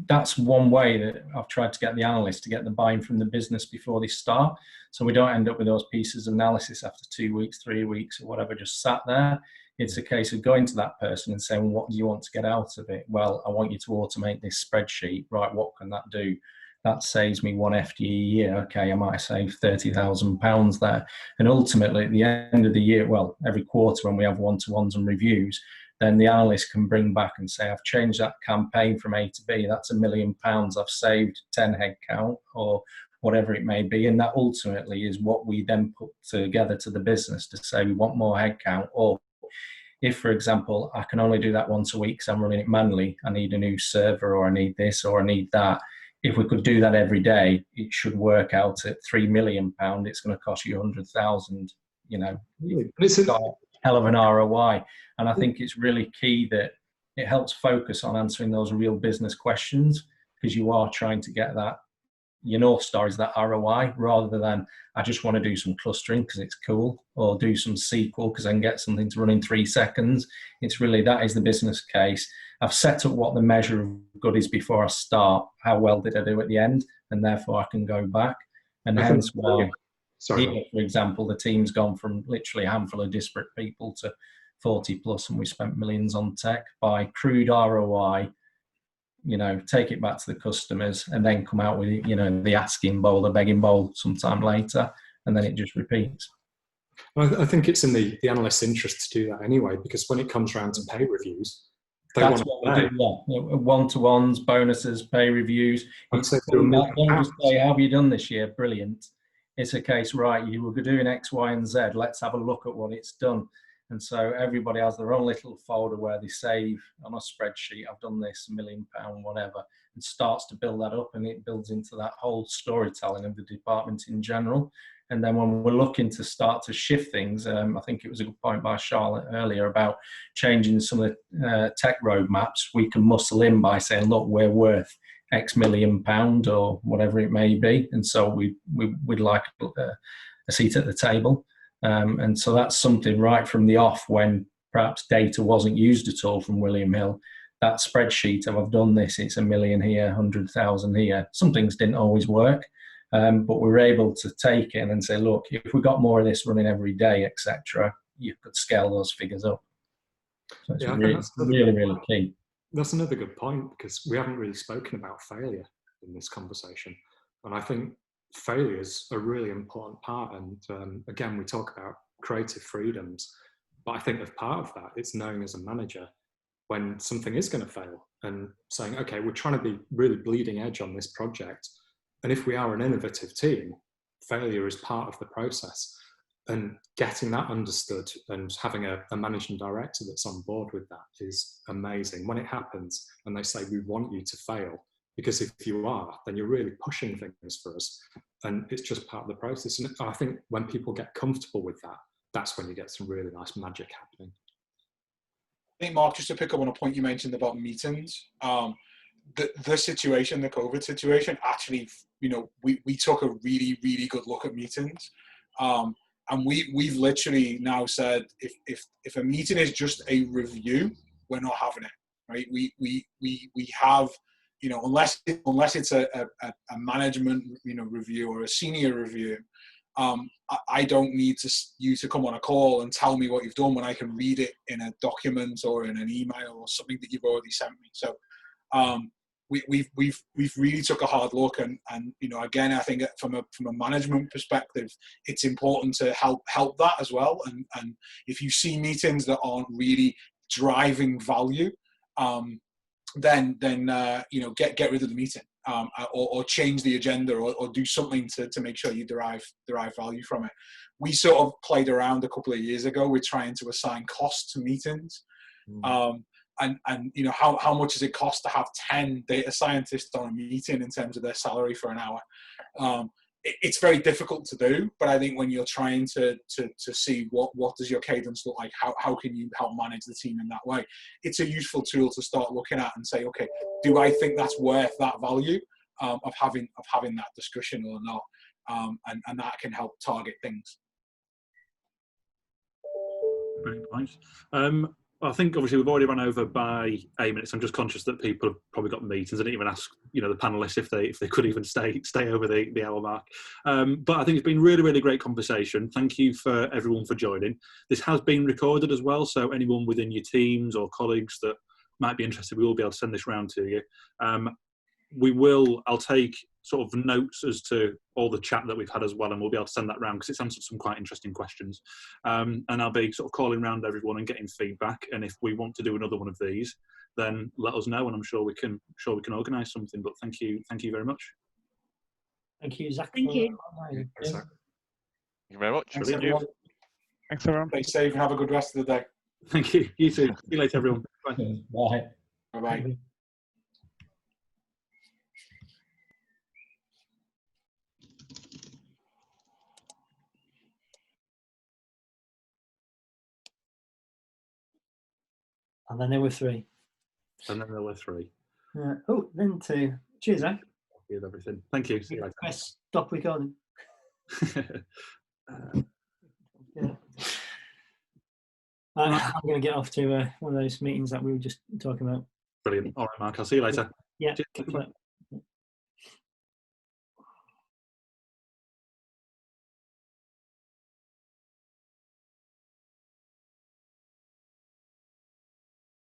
that's one way that I've tried to get the analysts to get the buy-in from the business before they start. So we don't end up with those pieces of analysis after 2 weeks, 3 weeks, or whatever, just sat there. It's a case of going to that person and saying, what do you want to get out of it? Well, I want you to automate this spreadsheet. Right, what can that do? That saves me 1 FTE a year. Okay, I might save £30,000 there. And ultimately, at the end of the year, well, every quarter when we have one-to-ones and reviews, then the analyst can bring back and say, I've changed that campaign from A to B. That's £1 million. I've saved 10 headcount or whatever it may be. And that ultimately is what we then put together to the business to say we want more headcount. Or if, for example, I can only do that once a week because I'm running it manually, I need a new server, or I need this, or I need that. If we could do that every day, it should work out at £3 million. It's going to cost you 100,000. It's got a hell of an ROI. And I think it's really key that it helps focus on answering those real business questions, because you are trying to get that, your North Star is that ROI, rather than I just want to do some clustering because it's cool, or do some SQL because I can get something to run in 3 seconds. It's really, that is the business case. I've set up what the measure of good is before I start. How well did I do at the end? And therefore I can go back. And hence why, here, for example, the team's gone from literally a handful of disparate people to 40 plus, and we spent millions on tech by crude ROI, take it back to the customers, and then come out with, the asking bowl, the begging bowl sometime later, and then it just repeats. I think it's in the analyst's interest to do that anyway, because when it comes around to pay reviews, that's what we do. Yeah. One-to-ones, bonuses, pay reviews. Don't just say, how have you done this year? Brilliant. It's a case, right, you were doing X, Y, and Z. Let's have a look at what it's done. And so everybody has their own little folder where they save on a spreadsheet, I've done this, £1 million, whatever, and starts to build that up, and it builds into that whole storytelling of the department in general. And then when we're looking to start to shift things, I think it was a good point by Charlotte earlier about changing some of the tech roadmaps, we can muscle in by saying, look, we're worth X £1 million or whatever it may be. And so we'd like a seat at the table. And so that's something right from the off, when perhaps data wasn't used at all from William Hill. That spreadsheet of I've done this, it's 1 million here, 100,000 here. Some things didn't always work, but we were able to take it and say, look, if we got more of this running every day, etc., you could scale those figures up. So it's really key. That's another good point, because we haven't really spoken about failure in this conversation. And I think failure is a really important part. And again, we talk about creative freedoms. But I think as part of that, it's knowing as a manager when something is going to fail and saying, okay, we're trying to be really bleeding edge on this project. And if we are an innovative team, failure is part of the process. And getting that understood and having a managing director that's on board with that is amazing. When it happens and they say, we want you to fail, because if you are, then you're really pushing things for us. And it's just part of the process. And I think when people get comfortable with that, that's when you get some really nice magic happening. I think, Mark, just to pick up on a point you mentioned about meetings, the situation, the COVID situation, actually, we took a really, really good look at meetings. And we've literally now said, if a meeting is just a review, we're not having it, right? We have, unless it's a management, review or a senior review, I don't need you to come on a call and tell me what you've done when I can read it in a document or in an email or something that you've already sent me. So we've really took a hard look, and again, I think from a management perspective, it's important to help that as well. And if you see meetings that aren't really driving value, then get rid of the meeting, or change the agenda, or do something to make sure you derive value from it. We sort of played around a couple of years ago with trying to assign costs to meetings. And how much does it cost to have 10 data scientists on a meeting in terms of their salary for an hour? It's very difficult to do, but I think when you're trying to see what does your cadence look like, how can you help manage the team in that way, it's a useful tool to start looking at and say, okay, do I think that's worth that value of having that discussion or not? And that can help target things. Great points. I think obviously we've already run over by 8 minutes. I'm just conscious that people have probably got meetings. I didn't even ask, the panelists if they could even stay over the hour mark. But I think it's been really, really great conversation. Thank you for everyone for joining. This has been recorded as well, so anyone within your teams or colleagues that might be interested, we will be able to send this round to you. I'll take sort of notes as to all the chat that we've had as well, and we'll be able to send that round because it's answered some quite interesting questions. And I'll be sort of calling round everyone and getting feedback. And if we want to do another one of these, then let us know, and I'm sure we can organise something. But thank you very much. Thank you, Zach. Thank you. Thank you very much. Thanks, everyone. Thanks, everyone. Stay safe and have a good rest of the day. Thank you. You too. See you later, everyone. Bye. Bye. Bye-bye. And then there were 3. And then there were 3. Then 2. Cheers, Zach. With everything. Thank you. See you later. Press stop recording. Yeah. I'm going to get off to one of those meetings that we were just talking about. Brilliant. All right, Mark. I'll see you later. Yeah. Cheers.